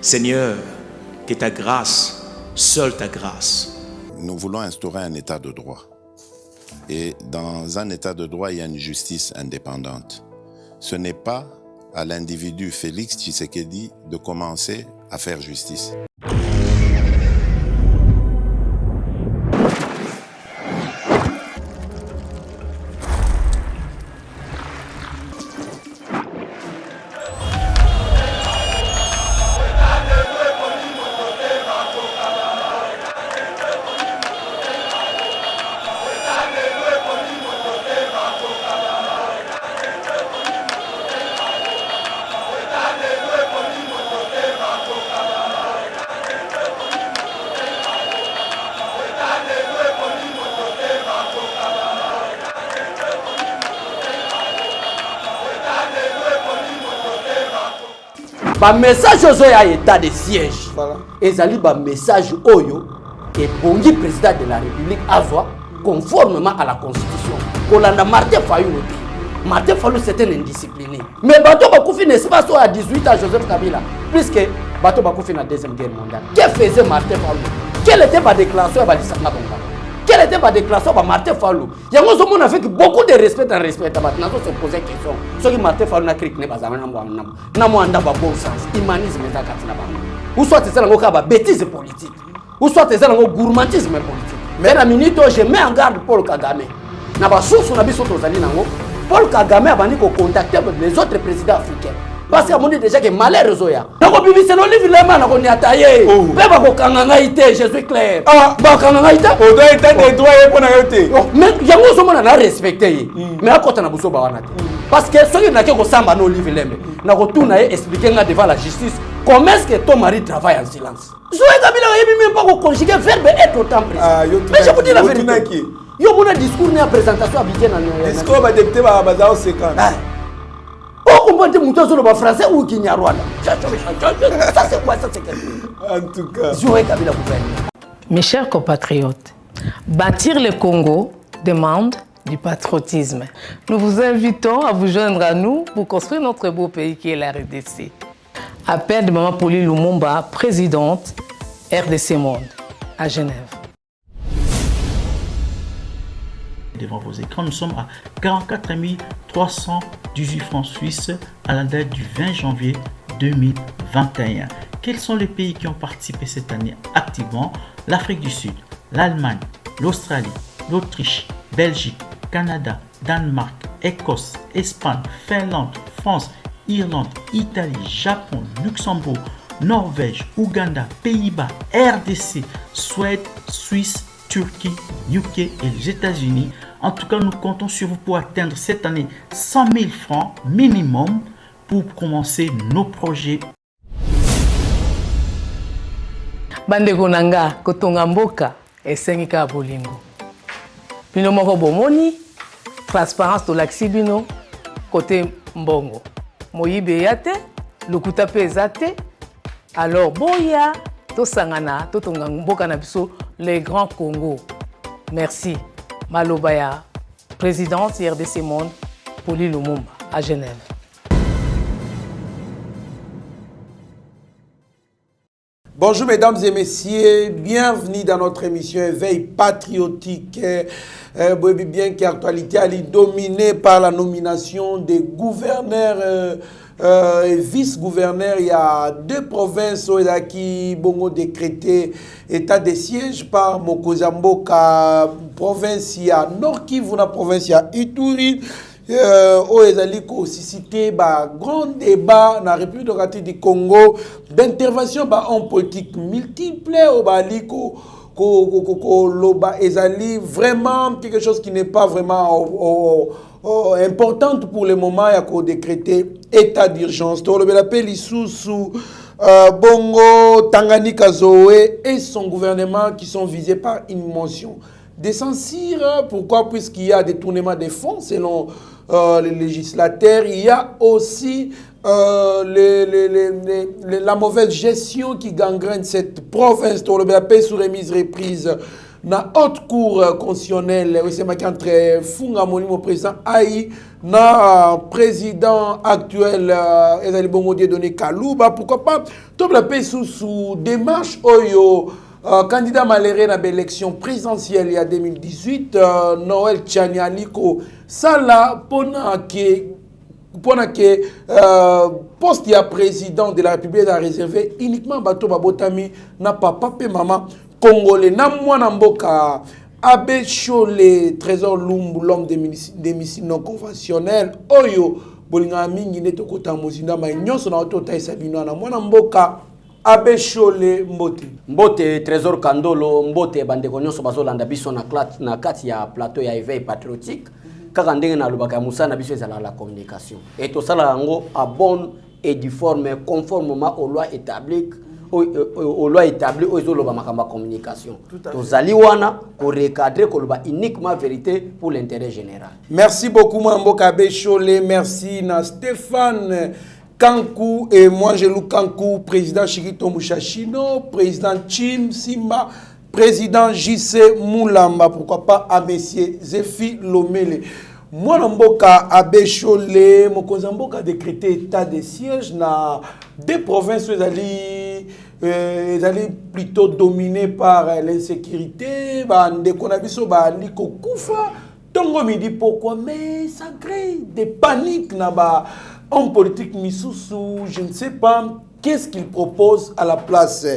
Seigneur, que ta grâce, seule ta grâce. Nous voulons instaurer un état de droit. Et dans un état de droit, il y a une justice indépendante. Ce n'est pas à l'individu Félix Tshisekedi de commencer à faire justice. Ba message aux à état de siège. Voilà. Ezali ba message oyo et bongi président de la République azwa conformément à la Constitution. Kolanda Martin Fayulu. Martin Fayulu c'était un indiscipliné. Mais bato bakufi n'est pas à 18 ans Joseph Kabila puisque bato bakufi na deuxième guerre mondiale. Que faisait Martin Fayulu? Quelle était ma déclaration à Lisanga Bonga? Quelle était ma déclaration à Martin Fayulu? Il y a un homme avec beaucoup de respect dans respect. Maintenant, on se posait question. Ce que Martin Fayulu n'a crié, n'a pas bon sens. Humanisme est à Katina. Ou soit c'est un bêtise politique, ou soit c'est un gourmandisme politique. Mais la minute où je mets en garde Paul Kagame, n'a pas source on a mis sur Paul Kagame a banni contacter les autres présidents africains. Parce qu'à mon dit déjà que malheur Zoya. Donc bibi c'est non livre les mains on est attaillé. Beba ko kanganga ité, je suis clair. Ba kanganga ité. O doit être des droits pour na yote. Mais yango so mona na respecter. Mais à côté na buso ba wana. Parce que ceux qui n'a que samba no livre les mains. Na retourna expliquer devant la justice comment est-ce que ton mari travaille en silence. Zoé Kabila yebi même pas ko conjuguer verbe être au temps présent. Mais je vous dis la vérité. Yo mona discours na présentation à Bidjen na. Discours ba député ba bazao 50. Français ou Kinyarwanda. Ça c'est quoi ça c'est en tout cas. Mes chers compatriotes, bâtir le Congo demande du patriotisme. Nous vous invitons à vous joindre à nous pour construire notre beau pays qui est la RDC. Appel de Maman Pauline Lumumba, présidente RDC Monde à Genève. Devant vos écrans, nous sommes à 44 318 francs suisses à la date du 20 janvier 2021. Quels sont les pays qui ont participé cette année activement? L'Afrique du Sud, l'Allemagne, l'Australie, l'Autriche, Belgique, Canada, Danemark, Écosse, Espagne, Finlande, France, Irlande, Italie, Japon, Luxembourg, Norvège, Ouganda, Pays-Bas, RDC, Suède, Suisse, Turquie, UK et les États-Unis. En tout cas, nous comptons sur vous pour atteindre cette année 100 000 francs minimum pour commencer nos projets. Bandeko nanga kotonga mboka esengika bolingo. Bino moko bomoni transparence to laksi bino côté mbongo. Moyibe yate, lokuta pe ezate. Alors boya to sangana to tonga mboka na biso les grands Congo. Merci. Malobaya, présidente RDC Monde, Pauline Lumumba, à Genève. Bonjour mesdames et messieurs, bienvenue dans notre émission Éveil patriotique. Bien qu'actualité elle est dominée par la nomination des gouverneurs et vice-gouverneurs. Il y a deux provinces qui ont décrété état de siège par Mokozamboka, province il y a Nord Kivu, la province il y a Ituri. Aussi cité grand débat dans la République démocratique du Congo d'intervention en politique multiple ezali vraiment quelque chose qui n'est pas vraiment importante pour le moment. Il y a décrété état d'urgence. On l'appelle Lisusu Bongo Tanganyika Zoé et son gouvernement qui sont visés par une motion de censure. Pourquoi? Puisqu'il y a détournement des fonds selon les législateurs. Il y a aussi la mauvaise gestion qui gangrène cette province. On l'appelle sous remise reprise na haute cour constitutionnelle c'est marqué entre Funga Molimo président Aïe na président actuel ezali bongo donné Kalouba, pourquoi pas tout le pays sous démarche oyo candidat malheureux à l'élection présidentielle il y a 2018 Noël Tchanialiko sala pona que poste ya président de la République a réservé uniquement bato babotami na papa pe maman congolais na mwana mboka Abbé Cholé Trésor Lumbu l'homme des missiles non conventionnels oyo bolinga mingi neto kota mozinda ma nyonso na otota isabino na mwana mboka Abbé Cholé Mbote Trésor Kandolo Mbote bandeko nyonso bazolanda biso na kati ya plateau ya éveil patriotique kaka ndenge na lubaka musa na biso ezala la communication et tout ça là ngo à bonne et due forme conformément aux lois établies aux ezoloba makamba communication tozali wana ko recadrer ko loba uniquement vérité pour l'intérêt général. Merci beaucoup Mboka Abbé Cholé, merci na Stéphane Kankou et moi je loue Kankou, président Chirito Mushashino, président Chim Simba, président JC Moulamba, pourquoi pas à messieurs Zéfi Lomele. Moi Mboka Abbé Cholé, mokonzi mboka décrété état de siège na deux provinces ils allaient plutôt dominés par l'insécurité, ndeko na biso ba liko kufa. Tongo me dit pourquoi mais ça crée des paniques na ba homme politique Misusu, je ne sais pas qu'est-ce qu'il propose à la place.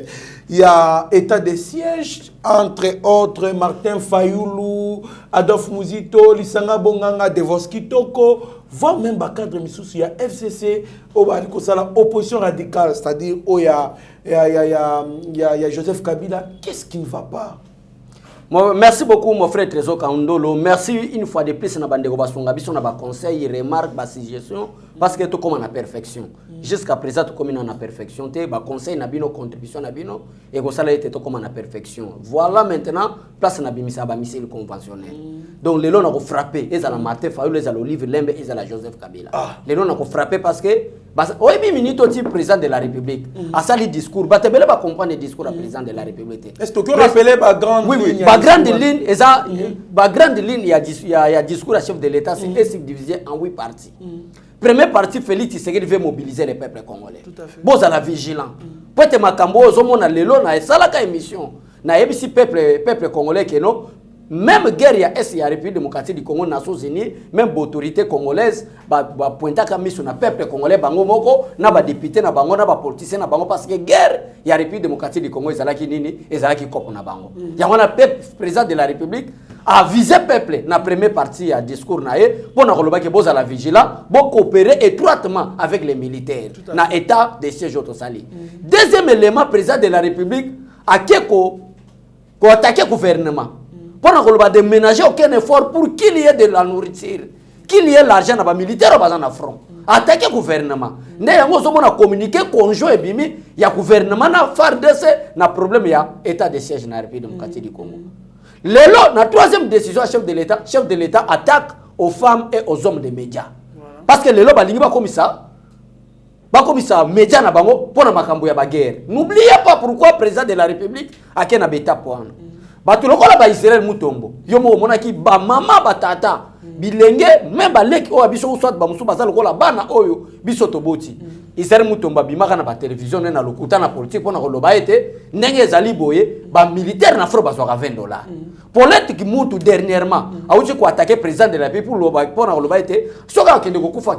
Il y a état de siège, entre autres Martin Fayoulou, Adolphe Muzito, Lisanga Bonganga, Devos Kitoko, voire même Bakadre Misusu, il y a FCC, opposition radicale, c'est-à-dire il y a Joseph Kabila. Qu'est-ce qui ne va pas? Merci beaucoup mon frère Trésor Kandolo. Merci une fois de plus na bandeko basonga biso na ba conseil, remarque, ba suggestion parce que tout comme en perfection. Jusqu'à présent tout comme en perfection, te ba conseil na bino contribution na bino et ko sala était tout comme en perfection. Voilà maintenant place na bimisa ba missile conventionnel. Donc les lois na ko frapper, ils ala Martin Fayoulou, ils ala Olivier Lembe, ils ala Joseph Kabila. Les lois na ko frapper parce que oui, minute au type président de la République. À ça les discours, bah tu peux pas comprendre les discours du président de la République. Est-ce que tu rappelles la grande ligne? La grande ligne, la grande ligne, il y a discours à chef de l'État, c'est divisé en 8 parties. Première partie, Félix Tshisekedi veut mobiliser le peuple congolais. Bon, ça la vigilant. Peut-être Makambo, Zomona Lelo, na salaka émission, na ebisi peuple congolais que non. Même guerre il y a la République démocratique du Congo, les Nations Unies, même l'autorité congolaise, pointa comme sur le peuple congolais, bango moko, na ba député na bango, na ba politicien na bango parce que guerre il y a la République démocratique du Congo, ezalaki nini, ezalaki kopo na bango. Il y a un président de la République a visé peuple na première partie à discours na e pour na koloba ke boza la vigilant, bon coopérer étroitement avec les militaires na état de siège autosali. Deuxième élément, président de la République a ko attaquer gouvernement. Pour de ménager aucun effort pour qu'il y ait de la nourriture, qu'il y ait l'argent dans les militaires dans le front. Attaquer le gouvernement. Nous avons communiqué conjoint et bimi, il y a gouvernement na FARDC, na problème il y a état de siège dans la République démocratique du Congo. La troisième décision, chef de l'État attaque aux femmes et aux hommes des médias. Parce que les lois balingi ba comme ça. Ba comme ça médias na bango pour na makambo ya ba guerre. N'oubliez pas pourquoi le président de la République a kena beta point. Batu lokola ba Israël mutombo yomo monaki ba mama ba tata bilenge même ba leki o biso soit ba musu bazalo kola bana oyo biso toboti Israël mutomba bimaka na ba télévision na lokuta na politique pona ko loba ete ndenge ezali boye ba militaire na fro bazwa $20 politique mutu dernièrement auti ko attaquer président de la République pour loba pona ko loba ete soka kende ko kufa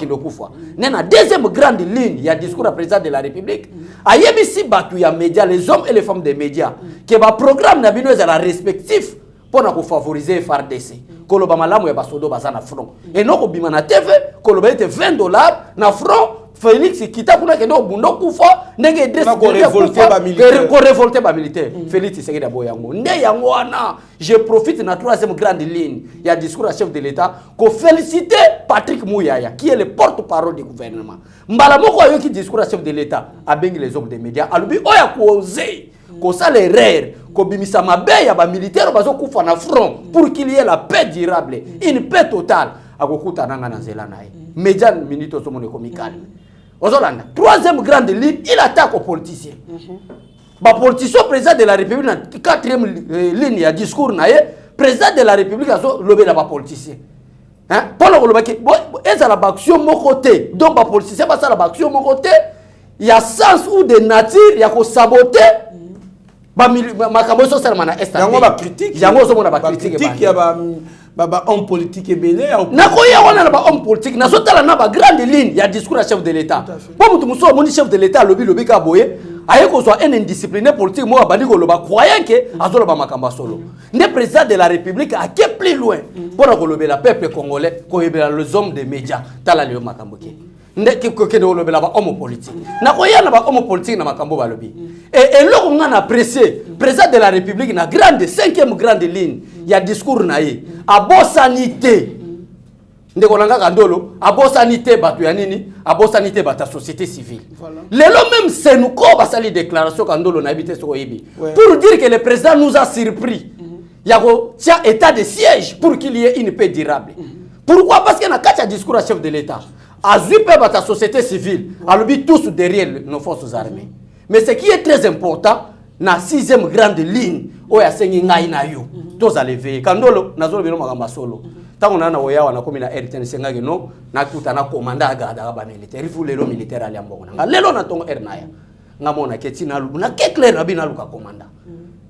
nena deuxième grande ligne ya discours du président de la République ayebisi batu ya médias les hommes et les femmes des médias que ba programme na bino ezala respectif pour favoriser FARDC. Koloba malamu ya basodo bazana front. Et non ko bima na TV, koloba ete $20 na front. Félix kita kuna kendo bundo kufa ndenge dress ko révolter ba militaire. Félix Tshisekedi aboyango. Nde yango wana, je profite na troisième grande ligne. Il y a discours à chef de l'État ko féliciter Patrick Mouyaya qui est le porte-parole du gouvernement. Mbala moko ayo ki discours à chef de l'État a bengi les hommes des médias. Alubi oya ko oser ko ça les rare ko bimisa mabe ya ba militaire bazo kufa na front pour qu'il y ait la paix durable, une paix totale. Akokuta nanga na zela nae. Médias minute somone komikal. Ozolanda. Troisième grande ligne, il attaque aux politiciens. Ba politicien président de la République na quatrième ligne ya discours na ye, président de la République azo lobé la ba politicien. Hein? Pendant que le bac, est la action mon côté, donc ba politicien pas ça la action mon côté, il y a sens ou de nature, il y a ko saboter. Ba makambo so sala mana est. Yango ba critique. Yango so mona ba critique. Il y a ba homme politique et belé. Na ko ya wana ba homme politique, na so tala na ba grande ligne, il y a discours à chef de l'État. Pour mutu muso moni chef de l'État lobby ka boye. Aye ko soit un indiscipliné politique moi bandi ko loba croyant que azo loba makamba solo. Le président de la République a été plus loin pour lober la peuple congolais, ko yebela les hommes des médias tala le makambo ke. Ndeki ko ke lober la ba homme politique. Na ko ya na ba homme politique na makambo ba lobi. Et là on a apprécié président de la République na grande cinquième grande ligne, il y a discours na ye a bo sanité. Ndeko nanga kandolo abo sanité batu ya nini abo sanité bata société civile lelo même c'est nous ko basali déclaration kandolo na habité soko yebi pour dire que le président nous a surpris yako tia état de siège pour qu'il y ait une paix durable. Pourquoi? Parce que na kacha discours à chef de l'État azui pe bata société civile alobi tous derrière nos forces armées. Mais ce qui est très important na sixième grande ligne oya sengi ngai na yo tous allez veiller kandolo nazolo bino makamba solo. Tant on a na oya wana komi na RTNC ngaki no na kuta na commandant ga ba militaire il faut lelo militaire ali ambongo na lelo na tongo ernaya ngamona keti na lubu na ke clair na bina luka commandant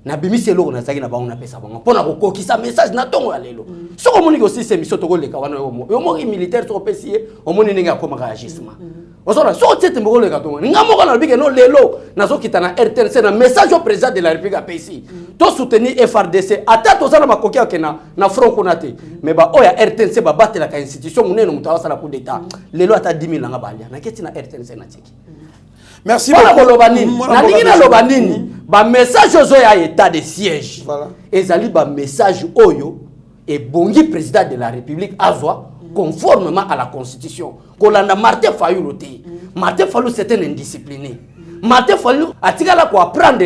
na bimise loko na zaki na ba on pesa bango pona ko kokisa message na tongo ya lelo soko moni ko système so to ko leka wana yo mo militaire so pesie o moni ninga ko maka agissement osora so tete mo ko leka tongo ngamo ko na bike no lelo na so kita na RTNC na message au président de la République a pesi to soutenir FRDC ata to sala makoki akena na front konate mais ba oya RTNC ba batela ka institution muneno mutawasa na coup d'état lelo ata 10 000 nga balia na keti na RTNC na tiki. Merci beaucoup. Na lingina lobanini ba message ozo ya état de siège. Voilà. Ezali ba message oyo et bongi président de la République azwa conformément à la constitution. Kolanda Martin Fayulu te. Martin Fayulu c'est un indiscipliné. Martin Fayulu atikala ko apprendre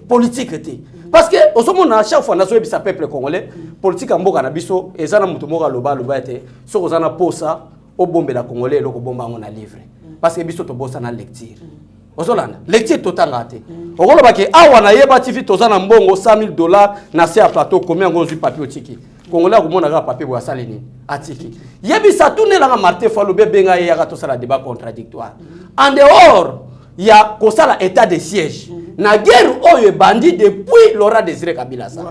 politique te. Parce que au moment à chaque fois na so ebisa peuple congolais politique mboka na biso ezana mutu moka loba te so kozana posa o bombe la congolais loko bomba ngona livre. Parce que biso to bossa na lecture. Ozolanda lecture totanga te. Okoloba ke awa na yeba tifi tozana mbongo $100,000 na se a plateau combien ngozu papier otiki. Congolais ko mona ga papier bo salini atiki. Yebi sa tourner la Martin Fayulu be benga ya ka to sala débat contradictoire. En dehors il y a kosala état de siège. Na guerre oyo bandit depuis Laurent Désiré Kabila ça.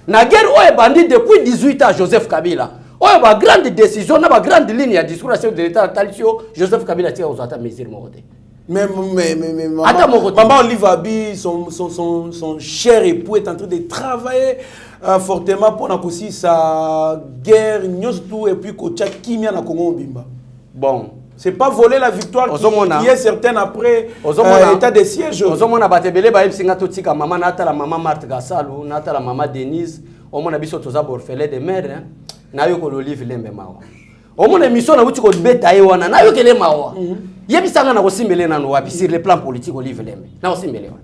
Na guerre oyo bandit depuis 18 ans Joseph Kabila. Oyo ba grande décision na ba grande ligne ya discours chef de l'État Talisio Joseph Kabila tient aux attaques mesures mokote. Mais maman Olive Abi son cher époux est en train de travailler fortement pour aussi sa guerre tout et puis ko kimia na Congo bimba. Bon, c'est pas voler la victoire qui est certaine après l'état de siège. Ozomona batebele ba yipsinga totika maman nata la maman Marthe Gassalu nata la maman Denise omona biso toza orphelin de mère na yo ko Olive Lembe mawa. Omona mission na uti ko beta ye wana na yo kele mawa. Yebisanga na ko simbele na no wapi sur le plan politique Olive Lembe. Na ko simbele wana.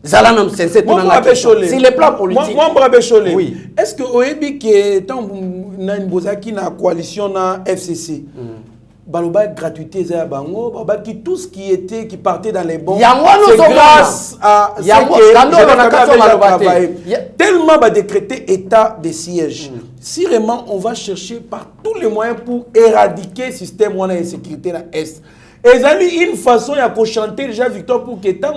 Zalana msense tunanga sur le plan politique. Moi Brabe Cholé. Oui. Est-ce que oyebi que tant na bozaki na coalition na FCC baloba gratuité za bango baba qui tout ce qui partait dans les bons c'est grâce à tellement va décréter état de siège. Si vraiment on va chercher par tous les moyens pour éradiquer le système de insécurité la est. Et une façon ya ko chanter déjà victoire pour que tant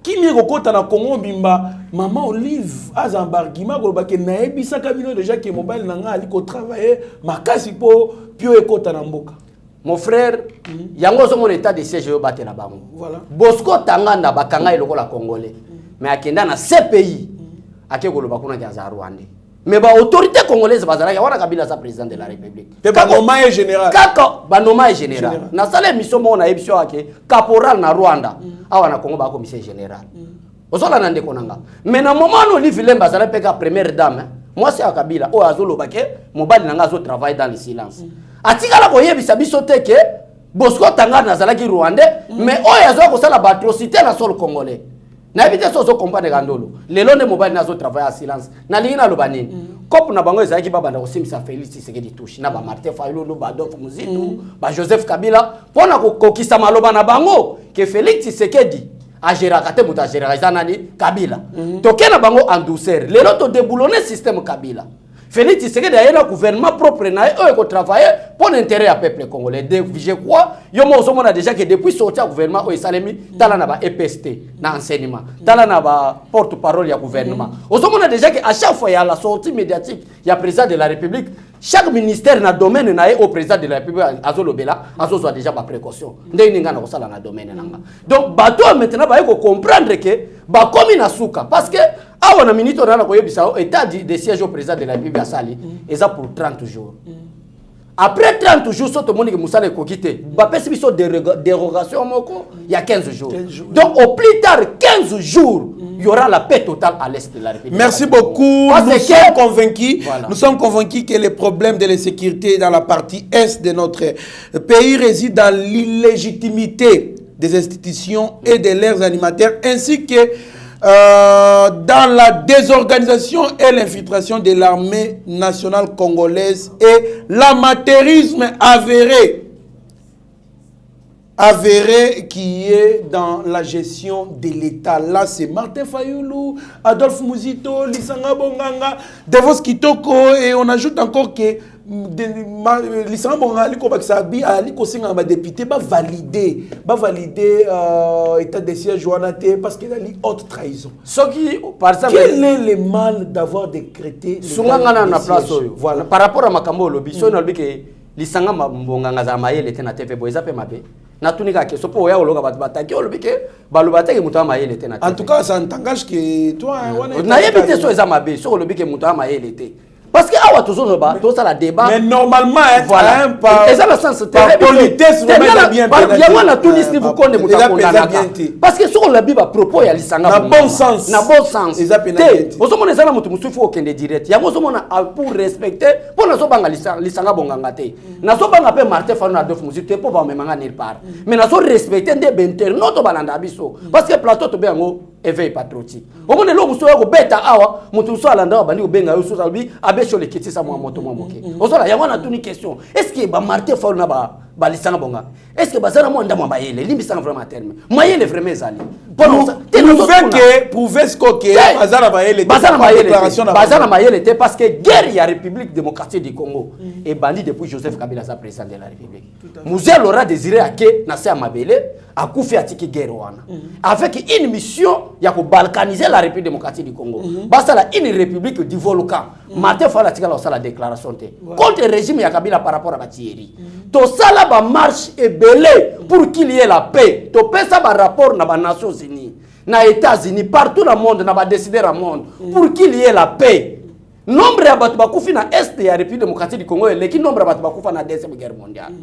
qui mi kokota na Congo bimba maman Olive azambargima ko ba ke naebisa kabino déjà que mobile nanga ali ko travailler makasi po pio ekota na mboka. Mon frère, yango so mon état de siège yo batela bango. Voilà. Bosco Tanganda bakanga eloko la congolais. Mais akenda na CPI akeko lo bakuna za Rwanda. Mais ba autorité congolaise bazala ya wana Kabila sa président de la République. Te ba noma est général. Kaka ba noma est général. Na sala mission mo na ebisio ake caporal na Rwanda. Awa na Congo ba commissaire général. Ozola na ndeko nanga. Mais na moment no Olive Lembe bazala peka première dame. Moi c'est Kabila o azolo bake mobali nanga zo travaille dans le silence. Atikala ko yebisa biso teke Bosco Tanganda nazalaki Rwandais mais oyo azwa ko sala atrocité na sol congolais. Na éviter ça zo comprendre gandolo. Lelo ne mobile nazo travailler à silence. Na lingina lo banini. Cop na bango ezaki ba banda kosimisa Félix Tshisekedi touche na ba Martin Fayulu ba Adolphe Muzitu, ba Joseph Kabila pona kokisa maloba na bango que Félix Tshisekedi a géré kate muta géré nani Kabila. Tokena bango en douceur. Lelo to déboulonner système Kabila. Félix Tshisekedi a un gouvernement propre na eux qui travailler pour l'intérêt du peuple congolais. Je crois yo mo somona déjà que depuis sorti au gouvernement o Salemi tala na ba EPST na enseignement tala na ba porte-parole ya gouvernement. O somona déjà que à chaque fois il y a la sortie médiatique, il y a président de la République, chaque ministère na domaine na au président de la République azolobela azozo déjà ba précaution. Ndenge ninga na ko sala na domaine nanga. Donc bato maintenant ba ko comprendre que ba komi na suka parce que awa na minute on a ko yebisa état de siège au président de la République à Sali et ça pour 30 jours. Après 30 jours, tout le monde qui m'a quitté. Dérogation, il y a 15 jours. Donc, au plus tard, 15 jours, il y aura la paix totale à l'est de la République. Merci beaucoup. Nous sommes convaincus que les problèmes de l'insécurité dans la partie est de notre pays résident dans l'illégitimité des institutions et de leurs animateurs, ainsi que dans la désorganisation et l'infiltration de l'armée nationale congolaise et l'amateurisme avéré qui est dans la gestion de l'État. Là, c'est Martin Fayulu, Adolphe Muzito, Lisanga Bonganga, Devos Kitoko, et on ajoute encore que Lisanga Bonganga, les députés, va valider l'état de siège parce qu'il a une haute trahison. Quel est le mal d'avoir décrété voilà. Par rapport à Makambo Lobby, si on a dit que Lisanga Bonganga Zamaye était na TV, na tunika ke sopo ya ologa bataki olobike balobate ke muta mayele était na TV. En tout cas, ça n'engage que toi na yebite so eza mabe so olobike muta mayele était. Parce que awa toujours ba to ça la débat. Mais normalement voilà. Et ça le sens par politesse vraiment bien bien. Ya wana tout liste vous connaît muta kondana. Parce que sur la bible propos ya lisanga na bon sens. Na bon sens. Ozomona ezana mutu musufu okende direct. Ya ozomona pour respecter pour na so banga lisanga bonganga te. Na so banga pe Martin Fayulu na Adolphe Muzito pour ba memanga nulle part. Mais na so respecter des internautes balanda biso. Parce que plateau to bengo éveil patriotique. Au moins lo muso ko beta awa mutu so alanda bandi ko benga yo so albi abe sur les kiti sa mo moto mo moke. Ozola ya wana tuni question. Est-ce que ba Martin Fayulu na ba lisanga bonga? Est-ce que bazana mo ndama bayele limbisanga vraiment terme. Moyen le vraiment ezali. Prouver ce que bazana bayele. Bazana bayele te parce que guerre ya République démocratique du Congo est banni depuis Joseph Kabila sa président de la République. Mouzel aura désiré à que na se mabele a koufi atiki guerre wana. Avec une mission ya ko balkaniser la République démocratique du Congo. Basta la une république du volcan. Martin Fayulu tika la déclaration te. Contre le régime ya Kabila par rapport à Batieri. To sala ba marche et belé pour qu'il y ait la paix. To pesa ba rapport na ba Nations Unies, na États-Unis, partout dans le monde, na ba décider au monde pour qu'il y ait la paix. Nombre ya batu bakufi na est ya République démocratique du Congo et qui nombre ya batu bakufa na deuxième guerre mondiale.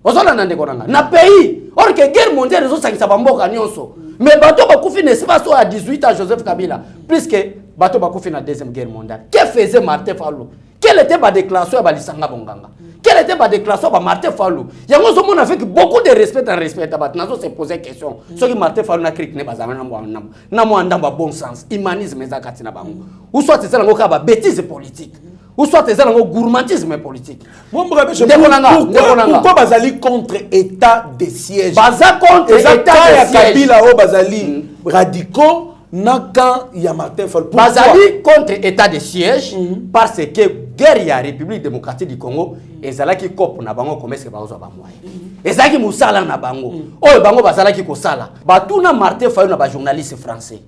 Ozola nande konanga na pays or que guerre mondiale zo sakisa bamboka nyonso. Mais bato bakufi ne pas so à 18 ans Joseph Kabila plus que bato bakufi na deuxième guerre mondiale. Que faisait Martin Fayulu? Quelle était ma déclaration à Lisanga Bonganga? Quelle était ma déclaration à Martin Fayulu? Il y a un avec beaucoup de respect dans respect. Nazo se poser question. Ce que Martin Fayulu n'a crié n'est pas un bon sens. Humanisme est un bango. Ou soit c'est un bêtise politique. Ou soit c'est un gourmandisme politique. Pourquoi Bazali contre état de siège? Baza contre état de siège. Kabila o Bazali radicaux. Naka ya Martin Fayulu. Bazali contre état de siège parce que guerre ya République démocratique du Congo ezalaki kopo na bango commerce ba ozo ba moyen. Ezalaki musala na bango. Oyo bango bazalaki ko sala. Batuna Martin Fayulu na ba journaliste français.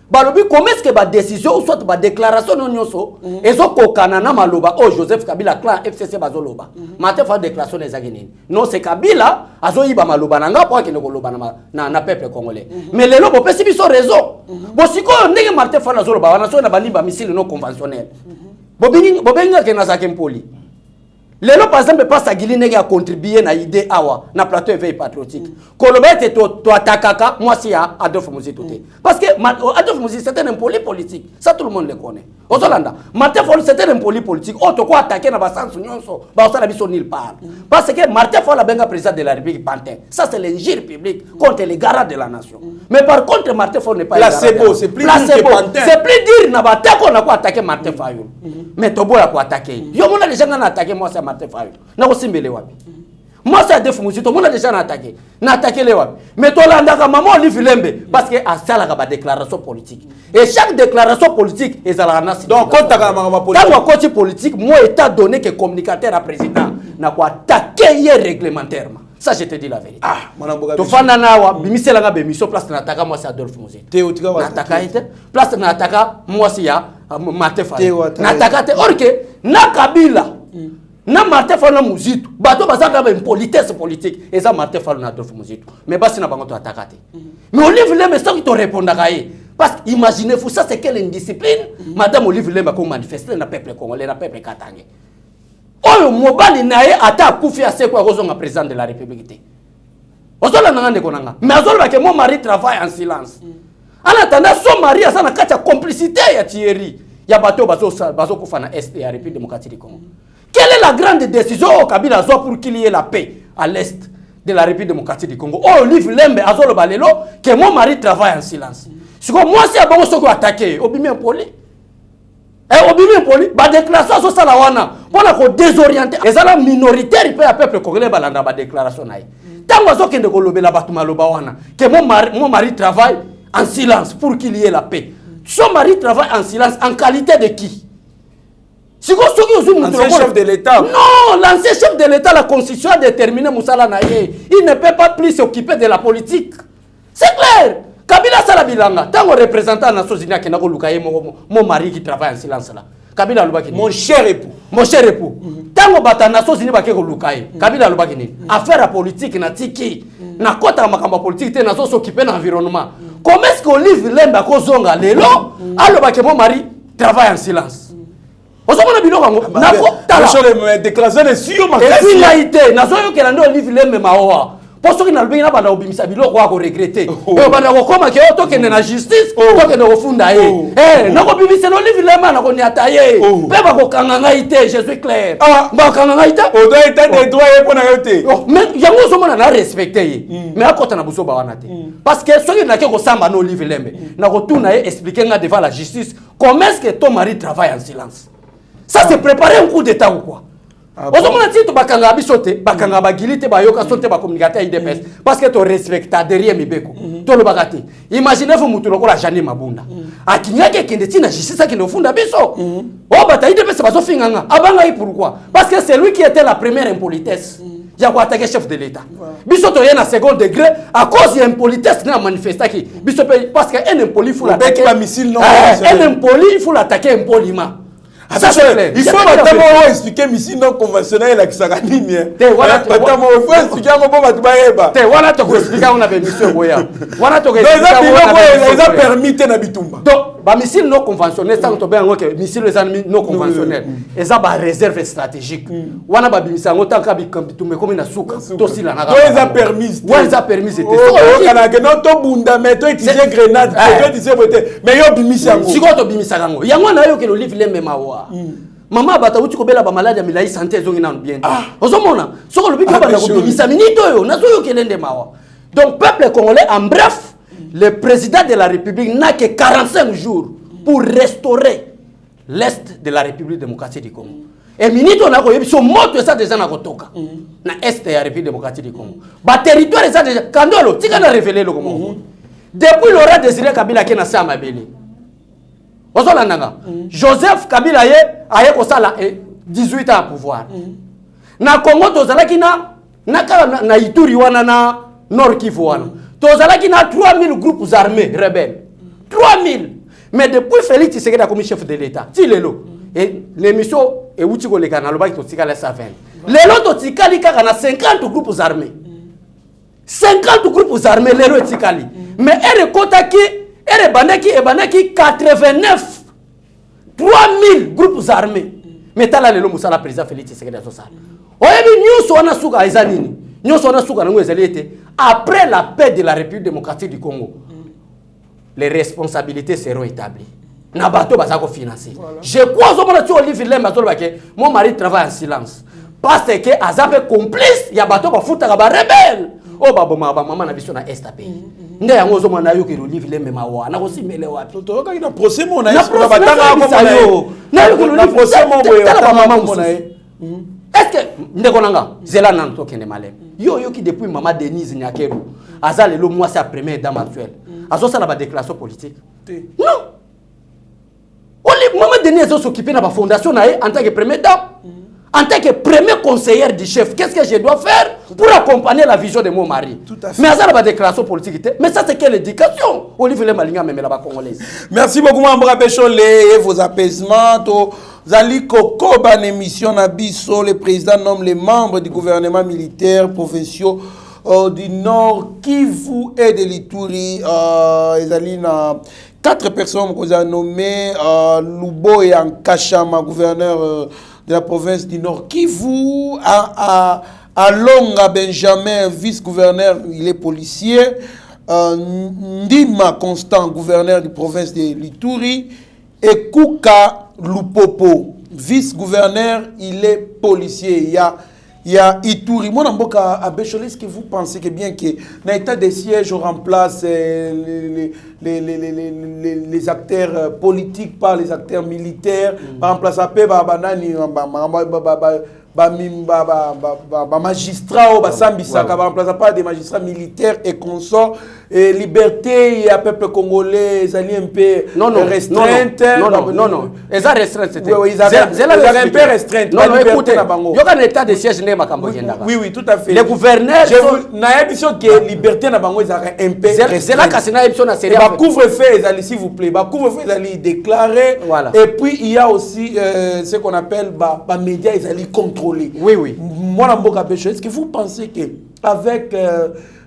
Balobi commerce que ba décision ou soit ba déclaration nyonso ezo kokana na maloba o Joseph Kabila clan FCC bazoloba. Martin Fayulu déclaration ezaki nini? Non c'est Kabila azo yiba maloba nanga po akene ko loba na peuple congolais. Mais lelo bo pesi biso raison. Bo siko ndenge Martin Fayulu azoloba wana so na bani ba missile non conventionnel. Bobenga ke na sakempoli. Lelo par exemple passe à Guilinege a contribué na idée awa na plateau éveil patriotique. Kolobete to atakaka moi si à Adolphe Mouzi touté. Parce que Adolphe Mouzi c'était un impoli politique. Ça tout le monde le connaît. Ozolanda, Martin Fayulu c'était un impoli politique. Oh to quoi attaquer na basansu nyonso, ba osala biso nulle part. Parce que Martin Fayulu benga président de la République Pantin. Ça c'est l'injure public contre les garants de la nation. Mais par contre Martin Fayulu n'est pas placebo, c'est plus dire que Pantin. C'est plus dire na batako na quoi attaquer Martin Fayulu. Mais to boya quoi attaquer. Yo mona les gens na attaquer moi c'est Martin Fayulu. Na kosimbele wapi. Moi c'est Adolphe Mouzi to mona déjà na attaquer. Na attaquer les wapi. Mais to landaka maman Olivier Lembe parce que a sala ba déclaration politique. Et chaque déclaration politique est à la nation. Donc quand ta maman politique. Dans côté politique, moi état donné que communicateur à président n'a quoi attaquer hier réglementairement. Ça je te dis la vérité. Ah, madame Bogabi. To fanda na wa bimisela nga be mission place na ataka moi c'est Adolphe Mouzi. Théotika wa ataka ite place na ataka moi c'est ya Martin Fayulu. Na ataka te orke na Kabila. Na Martin Fayulu na Muzitu. Bato bazanga ba impolitesse politique et ça Martin Fayulu na Adolphe Muzitu. Mais basi na bango to ataka te. Mais Olivier Lembe ça qui te répondra ye. Parce que imaginez-vous ça c'est quelle indiscipline madame Olivier Lembe ko manifester na peuple congolais na peuple katangé. Oyo mobali na ye ata kufi ase kwa kozonga président de la République te. Ozola nangande konanga. Mais azola ke mon mari travaille en silence. En attendant son mari a sana kacha complicité ya Thierry. Ya bato bazo kufa na Est ya République démocratique du Congo. Quelle est la grande décision au Kabila Zoa pour qu'il y ait la paix à l'Est de la République démocratique du Congo? Oh, Olivier Lembe azolo balelo que mon mari travaille en silence. Si moi si abango soko attaquer, obimi impoli. Obimi impoli, ba déclaration so sala wana pour la désorienter. Ezala minoritaire pe peuple congolais balanda ba déclaration naï. Tango zo kende ko lobela batu maloba wana que mon mari travaille en silence pour qu'il y ait la paix. Son mari travaille en silence en qualité de qui? L'ancien chef de l'État. Non, l'ancien chef de l'État, la Constitution a déterminé Moussala Naye. Il ne peut pas plus s'occuper de la politique. C'est clair. Kabila Salabilanga, tant que représentant de la Nations Unies qui n'a pas mon mari qui travaille en silence là. Kabila Lubaki. Mon cher époux. Mon cher époux. Tant que bata Nations Unies qui Lukaye. Kabila Lubaki. Affaire politique na tiki. Na kota makamba politique te nazo s'occuper de l'environnement. Comment est-ce que Olivier Lembe ko zonga lelo alobaki mon mari travaille en silence? Osomona biloko ngo nako tala les déclarations de sio makasi et finalité nazo yo kelando Olivier Lembe maoa poso ki na lobingi na banda obimisa biloko wa ko regretter e banda ko koma ke to kende na justice to kende ko funda ye nako bimisa no Olivier Lembe na ko ni ataye pe ba ko kanganga ite je suis clair ba kanganga ite o doit être des droits et pona yote mais yango osomona na respecter ye mais akota na buso ba wana te parce que soki na ke ko samba no Olivier Lembe na ko tuna ye expliquer nga devant la justice comment est-ce que ton mari travaille en silence. Ça c'est préparer un coup d'état ou quoi? Ozomona ti to bakanga bisote, bakanga bagilite bayoka sote ba communicateur IDPS parce que to respecta derrière mibeko. To lo bagati. Imaginez-vous mutu lokola Jeanne Mabunda. Akinyake kende ti na justice ki no funda biso. Oh bata IDPS bazo finganga. Abanga yi pourquoi? Parce que c'est lui qui était la première impolitesse. Ya ko attaquer chef de l'État. Biso to yena second degré à cause de impolitesse na manifesta ki. Biso parce que un impoli faut l'attaquer. Un impoli il faut l'attaquer impoliment. Il faut maintenant expliquer missile non conventionnel à Kisaganini. Voilà, il faut expliquer à Mobo Matubaeba. Voilà, tu expliques on avait mission Goya. Voilà, tu les a permis de Nabitumba. Donc, bah missile non conventionnel, ça on te bien que missile les ennemis non conventionnels. Et ça bah réserve stratégique. Wana ba bimisa ngota ka bitumbe comme na suka. To sila na. Les a permis. Ouais, les a permis c'était. Oh, kana que non to bunda mais to utiliser grenade, to utiliser boté. Mais yo bimisa ngo. Siko to bimisa ngo. Yango na yo ke le livre Lembe mawa. Maman bata uti ko bela ba malade milai santé zongi na bien. Ozomona, soko le bika bata ko bimisa minito yo, na zo yo kelende mawa. Donc peuple congolais en bref, le président de la République n'a que 45 jours pour restaurer l'Est de la République démocratique du Congo. Et minito na ko yebiso moto ça déjà na kotoka. Na Est de la République démocratique du Congo. Ba territoire ça déjà kandolo, tika na révéler le Congo. Depuis Laurent Désiré Kabila qui na sama belé. Joseph Kabila aye kosala 18 ans à pouvoir. Na Congo tozalaki na Ituri wana na Nord Kivu wana. Tozalaki na 3000 groupes armés rebelles. 3000. Mais depuis Félix Tshisekedi comme chef de l'État, ti lelo et l'émission et uti ko lekana lobaki to tikala sa 20. Lelo to tikali kaka na 50 groupes armés. 50 groupes armés lelo tikali. Mais ere kotaki et banaki 89 3000 groupes armés. mais tala lelo musala président Félix Tshisekedi azosala oyebi nyuso wana suka eza nini nyuso wana suka nango ezali ete après la paix de la République démocratique du Congo les responsabilités seront établies na bato bazako financer je crois que tu Olivier Lemba to bake mon mari travaille en silence parce que azape complice ya bato ba futa ba rebelle o babo mama na biso na STP nde yango zo mona yo ke Olivier Lemba mawa na ko simele wapi to ka ina procès mon na yo batanga ko na yo ke procès mon boye mama mona est-ce que ndeko nanga zela nan to kende malem yo qui depuis maman Denise Nyakeru azale le mois sa première dame actuelle azo ça la déclaration politique non oli maman Denise azo s'occuper na ba fondation na en tant que première dame en tant que premier conseiller du chef qu'est-ce que je dois faire pour accompagner la vision de mon mari mais azala ba déclaration politique mais ça c'est quelle éducation Olivier Malinga même la ba congolaise merci beaucoup Mambra Bechole et vos apaisements to Zali Koko ban émission na biso le président nomme les membres du gouvernement militaire provinciaux du Nord Kivu et de l'Ituri Zali na 4 personnes qu'on a nommé Lubo et Ankashama gouverneur de la province du Nord Kivu à Longa Benjamin vice-gouverneur il est policier Ndima Constant gouverneur de la province de l'Ituri et Kuka Lupopo, vice-gouverneur, il est policier. Il y a Ituri. Moi, Namboka à Bechole, est-ce que vous pensez que bien que dans l'état de siège, on remplace les acteurs politiques par les acteurs militaires, par remplacer magistrats, pas des magistrats militaires et consorts, et liberté, il y a peuple congolais, ils allaient un peu restreinte. Non. Ils ont restreint, c'était. Oui, ils avaient un peu restreint. Non, écoutez, il y a un état de siège, oui, tout à fait. Les gouverneurs. Je n'ai l'impression que liberté, ils avaient un peu restreint. C'est là que c'est une série. Couvre-feu, s'il vous plaît. Couvre-feu, ils allaient déclarer. Et puis, il y a aussi ce qu'on appelle les médias, ils allaient contrôler. Oui. Moi, est-ce que vous pensez qu'avec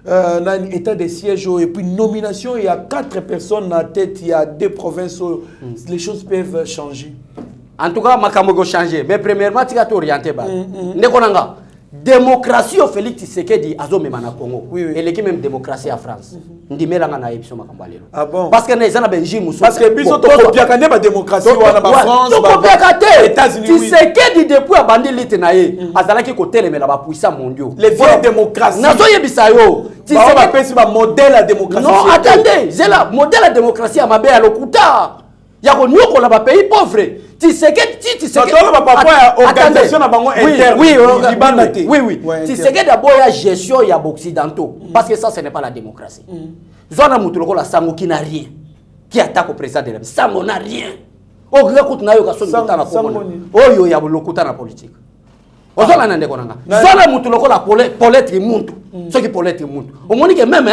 un état de siège et puis nomination, il y a 4 personnes à tête, il y a 2 provinces, les choses peuvent changer? En tout cas, Makambo va changer. Mais premièrement, tu vas t'orienter. Nekonanga, démocratie au Félix Tshisekedi a zomé na Congo. Et l'équipe même démocratie en France. Ndimelanga na epso Makambo alelo. Ah bon? Parce que les gens Benji Moussou. Parce que biso to kopiakane ba démocratie wana ba France, ba États-Unis. Tshisekedi depuis abandi lite na ye, azalaki ko telemela ba puissants mondiaux. Les vieilles démocraties. Nazo yebisa yo. Tshisekedi pesi ba modèle à démocratie. Non, attendez, c'est là modèle à démocratie à mabe à lokuta. Ya ko nyoko la ba pays pauvre. Tshisekedi. Oui. Tshisekedi d'abord la gestion ya occidentaux parce que ça ce n'est pas la démocratie. Zona mutuloko la sango qui n'a rien. Qui attaque au président de la sango n'a rien. O gakut na yo ka soni kutana ko. Oyo ya lokuta na politique. Ozala nande konanga. Zona mutuloko la polette muntu. Ce qui polette muntu. O moni que même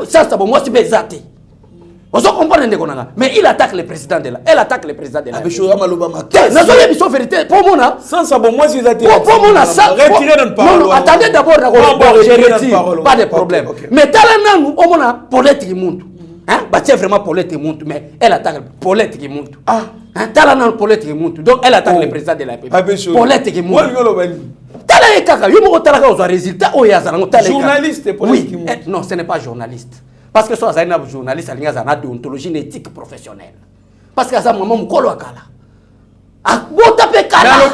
ça bon moi c'est bezate. On se comprend, mais il attaque le président de la. Elle attaque le président de la. Vérité. Pour moi, sans ça, bon, moi, si vous êtes. Pour moi, ça. Retirez notre parole. Non, attendez d'abord, je retire. Pas de problème. Mais Talana, au moins, Paulette qui monte. Hein? C'est vraiment Paulette qui monte, mais elle attaque Paulette qui monte. Ah. Talana, Paulette qui monte. Donc, elle attaque le président de la République. Paulette qui monte. Talana, Kaka, il y a un résultat. Journaliste, Paulette qui monte. Non, ce n'est pas journaliste. Parce que soit un journaliste, il y a une déontologie, une éthique professionnelle. Parce que ça, maman, mukolo akala. Ah, bon tapé kala.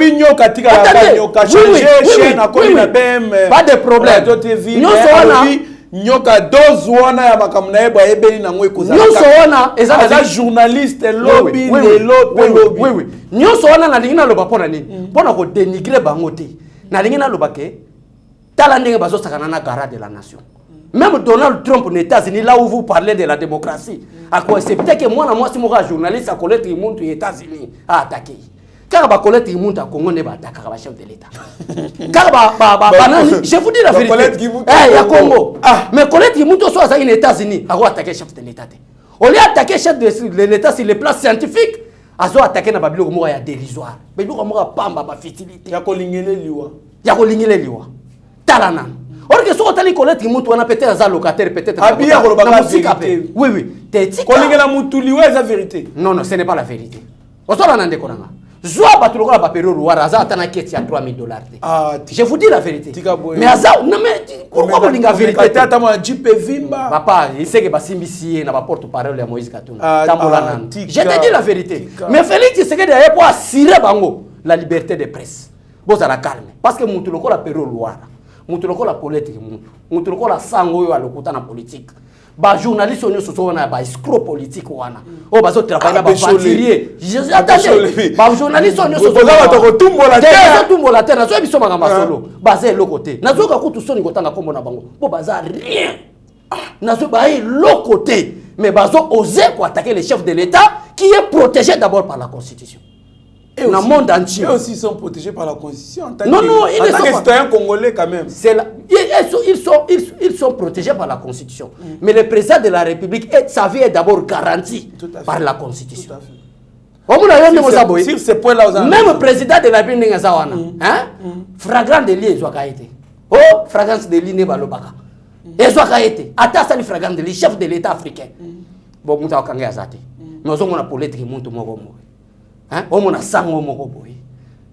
Pas de problème. Nyoka dozwana ya makamna eba ebeli na ngwe kozala. Nyonso wana eza journaliste lobby ne lobby. Oui. Nyonso wana na lingina loba pona nini? Pona ko dénigrer bango te. Na lingina loba ke tala ndenge bazo sakana na garde de la nation. Même Donald Trump aux États-Unis, là où vous parlez de la démocratie, c'est peut-être que moi, si je suis journaliste, à Colette Imountou aux États-Unis, à attaquer. Car Colette Imountou à Congo n'est pas attaqué le chef de l'État. Car je vous dis la vérité. Il y a Congo. Mais Colette Imountou soit aux États-Unis, à attaquer le chef de l'État. Au lieu d'attaquer le chef de l'État sur les plans scientifiques, à attaquer la Babylone, il y a dérisoire. Mais il y a pas de fertilité. Il y a Kolingele Liwa. Talana. Or que soit allé Colette Imountou, on a peut-être un locataire, peut-être un vérité. Oui. Kolingela Moutou Liwa, c'est la vérité. Non, ce n'est pas la vérité. On s'en rend compte. Zoa batuloko ba période Louara aza atana keti ya $3000. Je vous dis la vérité. Mais aza non mais pourquoi vous linga vérité? Tata mo JP Vimba. Papa, il sait que basimbisi na ba porte-parole ya Moïse Katumbi. Tambola nan. Je te dis la vérité. Mais Félix Tshisekedi a pour assurer bango la liberté de presse. Boza la calme parce que mutuloko la période Louara. Mutuloko la politique mutuloko la sango yo alokota na politique. Ba journaliste on se na ba escroc politique wana o bazo travailler ba ventilier attendez ba journaliste on se na ba tumbo la terre na so biso makamba solo baza le côté na zo ka kutu soni kotanga kombo na bango bo baza rien na zo ba le côté mais bazo oser pour attaquer le chef de l'État qui est protégé d'abord par la constitution. Et dans le monde entier. Eux aussi sont protégés par la Constitution. Non, ils sont citoyens congolais quand même. Ils sont protégés par la Constitution. Mais le président de la République, sa vie est d'abord garantie par la Constitution. Sur ces points-là, même le président de la République, flagrant délit, il a été. Oh, flagrance délit, il a été. Attends, ça, flagrant délit, chef de l'État africain. Bon, nous avons été. Mais nous avons politique, nous avons hein on a sango moko boy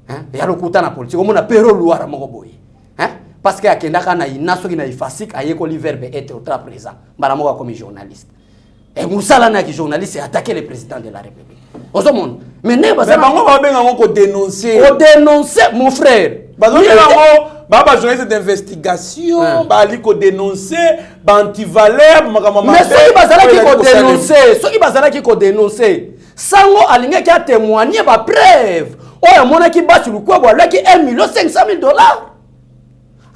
hein ya lokuta na politique on a pero luara moko boy hein parce que akenda kana inaso kina ifasik ayeko li verbe être très présent bala moko comme journaliste et musala na ki journaliste attaquer le président de la République ozomon mais ne baza bango ba benga ngoko dénoncer mon frère bazo bango ba journaliste d'investigation ba ali ko dénoncer ba antivaleur makamama mais soki bazala ki ko dénoncer sango alinga ki a témoigner ba preuve oyo mona ki basi lukwa bo laki $1,500,000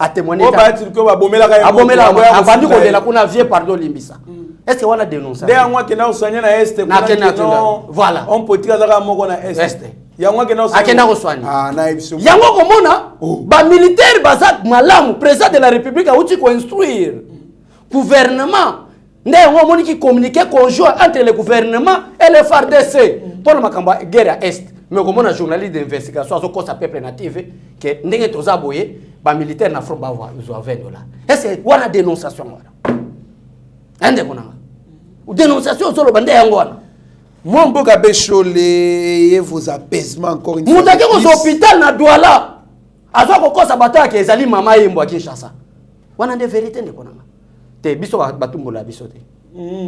a témoigner ba tilko ba bomela ka abomela abandi ko lela kuna vie pardon limbisa est-ce que wana dénoncer de angwa kena usanya na est voilà on politique azaka moko na est yango kena usanya akena ko soigner na ibiso yango ko mona ba militaire bazak malamu président de la République a uti ko instruire gouvernement Nous avons communiqué conjoint entre le gouvernement et le FARDC pour la guerre à Est. Mais comme on journaliste d'investigation, on a un peuple natif que nous avons les militaires na front bava $20. Est-ce que wana dénonciation wana? Ende kuna. Dénonciation solo bande yango wana. Moi mboka Bécholé vos apaisements encore une fois. Mutake ko hôpital na Douala. Azo ko kosa bataki ezali mama yembo Kinshasa. Wana de vérité ndeko te biso batumbola biso te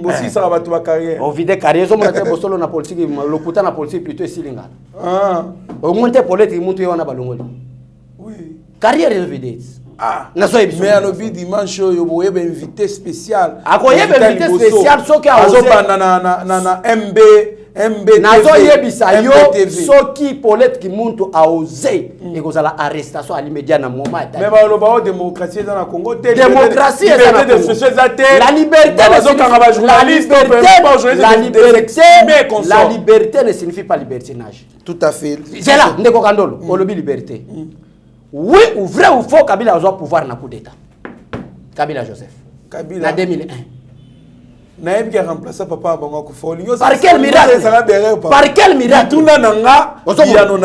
bosi ça va toi carrière on vide carrière so mona te bosolo na politique lokuta na politique plutôt silinga au monte politique muntu yona balongoli oui carrière est vide na so biso mais alobi dimanche yo boye ba invité spécial akoyebe invité spécial soki azobanda na MB nazo yebisa yo soki politique muntu a osé et kozala arrestation à l'immédiat na moment mais ba loba o démocratie dans le Congo démocratie la liberté la liberté ne signifie pas libertinage tout à fait c'est là ndeko kandolo olobi liberté oui ou vrai ou faux Kabila a pouvoir na coup d'état Kabila Joseph Kabila en 2001 Naïm qui a remplacé papa Bango Kofoli. Par quel miracle? Par quel miracle? Tout le monde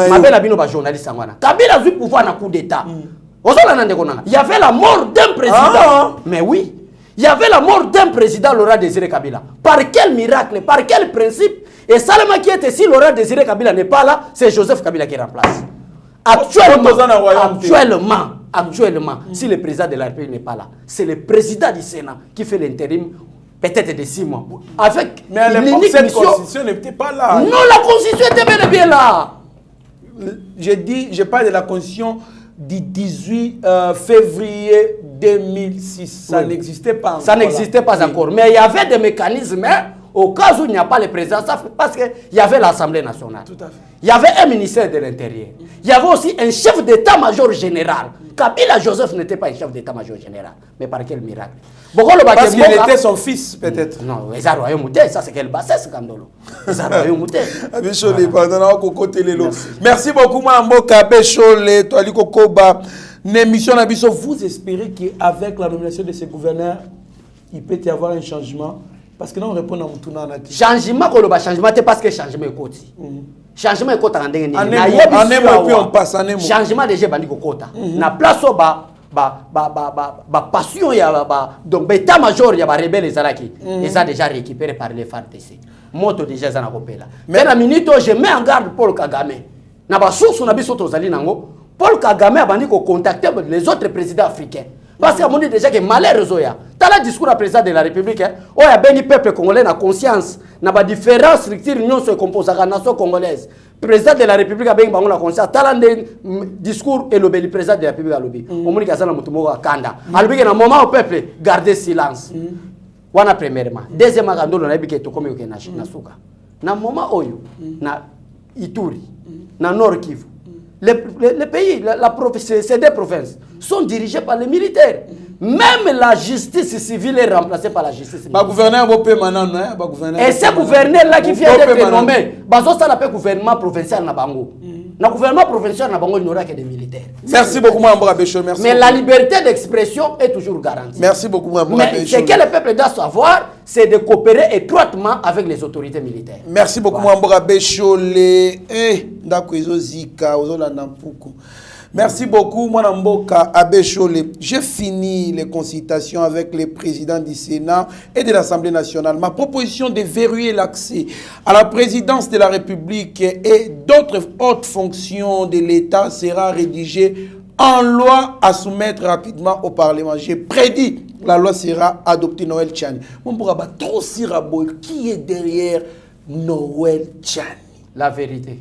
ma belle abino ba journaliste angwana. Kabila a eu pouvoir na coup d'état. Il y avait la mort d'un président. Mais oui, il y avait la mort d'un président Laurent Désiré Kabila. Par quel miracle? Par quel principe? Et Salama qui était si Laurent Désiré Kabila n'est pas là, c'est Joseph Kabila qui remplace. Actuellement, si le président de la République n'est pas là, c'est le président du Sénat qui fait l'intérim. Peut-être de 6 mois. Avec mais à l'époque, cette constitution n'était pas là. Non, la constitution était bel et bien là. Je parle de la constitution du 18 février 2006. Ça n'existait pas encore. Ça n'existait pas encore. Mais il y avait des mécanismes au cas où il n'y a pas le président. Parce qu'il y avait l'Assemblée nationale. Tout à fait. Il y avait un ministère de l'Intérieur. Il y avait aussi un chef d'état-major général. Kabila Joseph n'était pas un chef d'état-major général. Mais par quel miracle? Parce qu'il était son fils, peut-être. Non, ils ont royaume ça c'est quel bassesse, Kandolo. Ils ont royaume Merci beaucoup, Mamboka Bécholé, Toali Kokoba. L'émission Nabiso, vous espérez qu'avec la nomination de ces gouverneurs, il peut y avoir un changement? Parce que là, on répond à Moutouna. Changement, changement, c'est parce que changement est côté. Changement est côté. On passe en changement déjà, bandi côté. Na place au bas. Passion donc état major il y a ba rebelle ezalaki ils ont déjà récupéré par les FARDC moto déjà za na kopela mais la minute je mets en garde Paul Kagame na ba source na biso tozali nango Paul Kagame a bandi ko contacter les autres présidents africains parce qu'on dit déjà que malheureusement dans le discours du président de la République oh ya beni peuple congolais na conscience na ba différentes structures union se compose à la nation congolaise président de la République a beni bango na conscience talande discours et le président de la République a lobby on moni ka sana mutumo ka kanda alobi na moment au peuple garder silence wana premièrement deuxièmement quand on a dit que to comme na suka na moment oyo na Ituri na Nord Kivu les pays, ces deux provinces sont dirigés par les militaires. Même la justice civile est remplacée par la justice militaire. Et ce gouverneur-là qui vient d'être nommé, ça l'appelle gouvernement provincial na bango. Le gouvernement provincial na bango, il n'y aura que des militaires. Merci beaucoup, Mambra Bécho. Mais la liberté d'expression est toujours garantie. Merci beaucoup, Mambra Bécho. Mais ce que le peuple doit savoir, c'est de coopérer étroitement avec les autorités militaires. Merci beaucoup, Mambra Bécho. Merci beaucoup, Mwanamboka Abécholé. J'ai fini les consultations avec les présidents du Sénat et de l'Assemblée nationale. Ma proposition de verrouiller l'accès à la présidence de la République et d'autres hautes fonctions de l'État sera rédigée en loi à soumettre rapidement au Parlement. J'ai prédit que la loi sera adoptée Noël Tchani. Qui est derrière Noël Tchani? La vérité.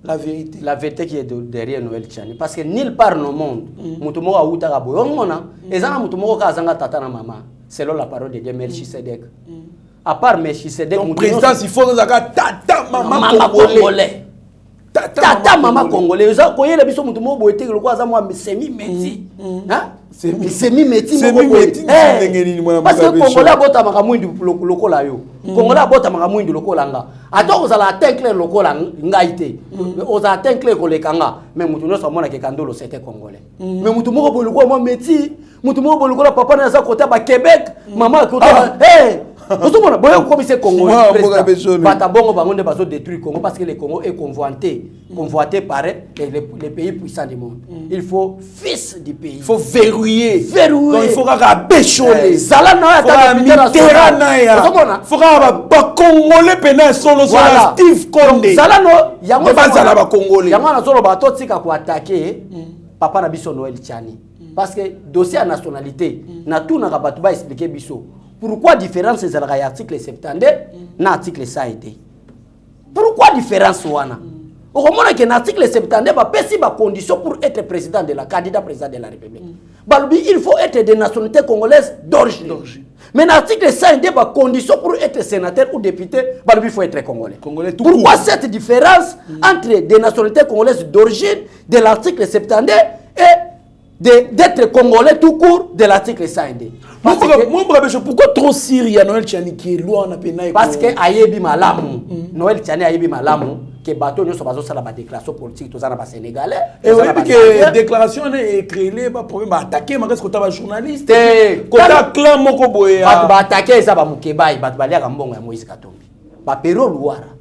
La vérité. La vérité qui est derrière Noël Tchani. Parce que nulle part dans le monde, mutumo a uta gabo. Yongona, ezana mutumo ka zanga tata na mama. Selon la parole de Dieu, Melchisedek. À part Melchisedek, donc président, il faut zanga tata mama congolais. Tata mama congolais. Eza koye le biso mutumo boete le kwa za moi semi meti. Hein? Semi meti. Parce que congolais abota makamwindi lokola yo. Congolais abota makamwindi lokola nga. Attends, vous allez atteindre le lokola ngaité. Vous allez atteindre le kolekanga. Mais mutuno sa mona ke kandolo c'était congolais. Mais mutumo ko boloko mo meti. Mutumo boloko la papa na za côté ba Québec. Maman ko hey. Vous savez, boyo comme c'est Congolais. Batabongo bangonde bazo détruire Congo parce que le Congo est convoité par les pays puissants du monde. Il faut fils du pays. Il faut verrouiller. Donc il faut Bécholer. Zala na ta Mitterrand. Faut ba Congolais pena solo Steve Condé. Zala no yango bazala ba Congolais. Yango na solo ba totika ko attaquer papa na biso Noël Tchani. Parce que dossier à nationalité na tout na ba tuba expliquer biso. Pourquoi différence c'est l'article 72 na article 100? Pourquoi différence wana? Au moment que l'article 72 ba pesi ba condition pour être président de la candidat président de la République. Balubi il faut être de nationalité congolaise d'origine. Mais l'article 102 ba condition pour être sénateur ou député, balubi il faut être congolais. Pourquoi cette différence entre des nationalités congolaises d'origine de l'article 72 et d'être congolais tout court de l'article 102? Pourquoi trop Syrie Noël Tchani qui est loin na pena? Parce que ayebi malamu Noël Tchani ayebi malamu que bateau nous sommes sur la déclaration politique tous en sénégalais et oui que déclaration est créée ba problème ba attaquer ma qu'est-ce que ta journaliste kota clan moko boya ba attaquer ça ba mukebai ba balia ka mbongo ya Moïse Katumbi ba pero luara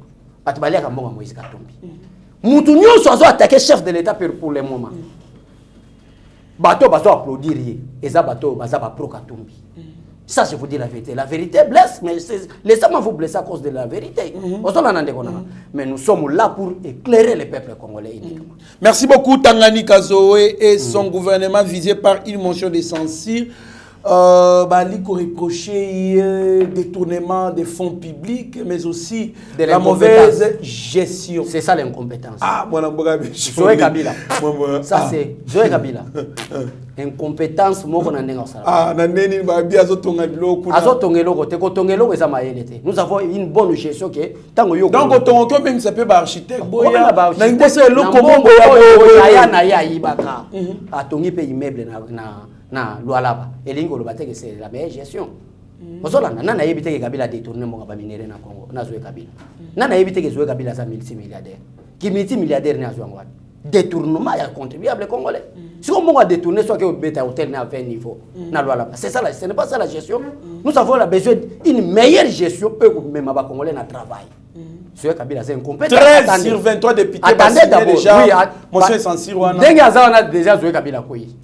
ba balia ka mbongo ya Moïse Katumbi mutu nyonso azo attaquer chef de l'état pour le moment. Bateau bazo applaudir et ça bateau baza ba pro Katumbi. Ça je vous dis la vérité. La vérité blesse, mais laissez-moi vous blesser à cause de la vérité. Mais nous sommes là pour éclairer le peuple congolais uniquement. Merci beaucoup Tangani Kazoé et son gouvernement visé par une motion de censure. Baliko reproché détournement des fonds publics, mais aussi de la mauvaise gestion. C'est ça l'incompétence. Ah, moi Zoé Kabila. Ça c'est Zoé Kabila. Incompétence, moi on a négocié. Ah, naneni babi azotonga biloko. Azotonga loko, te kotonga loko eza mayelete. Nous avons une bonne gestion que tango yo. Donc otonga même ça peut ba architecte boya. Na ngose loko bongo ya na ya ibaka. Atongi pe immeuble na Lualaba. Et l'ingo le bâtiment c'est la meilleure gestion. Ozolanda nana yebite ke Kabila détourner mon ba minéré na Congo na Zoé Kabila. Nana yebite ke Zoé Kabila sa multimilliardaire. Qui multimilliardaire na Zoé Ngwani. Détournement ya contribuable congolais. Si on va détourner soit que au bêta hôtel à 20 niveaux na Lualaba. C'est ça ce n'est pas ça la gestion. Nous avons besoin d'une meilleure gestion eux même ba congolais na travail. Zoé Kabila c'est incompétent. 13 sur 23 députés. Attendez d'abord. Oui, motion censure wana. Denga za on a déjà Zoé Kabila koyi.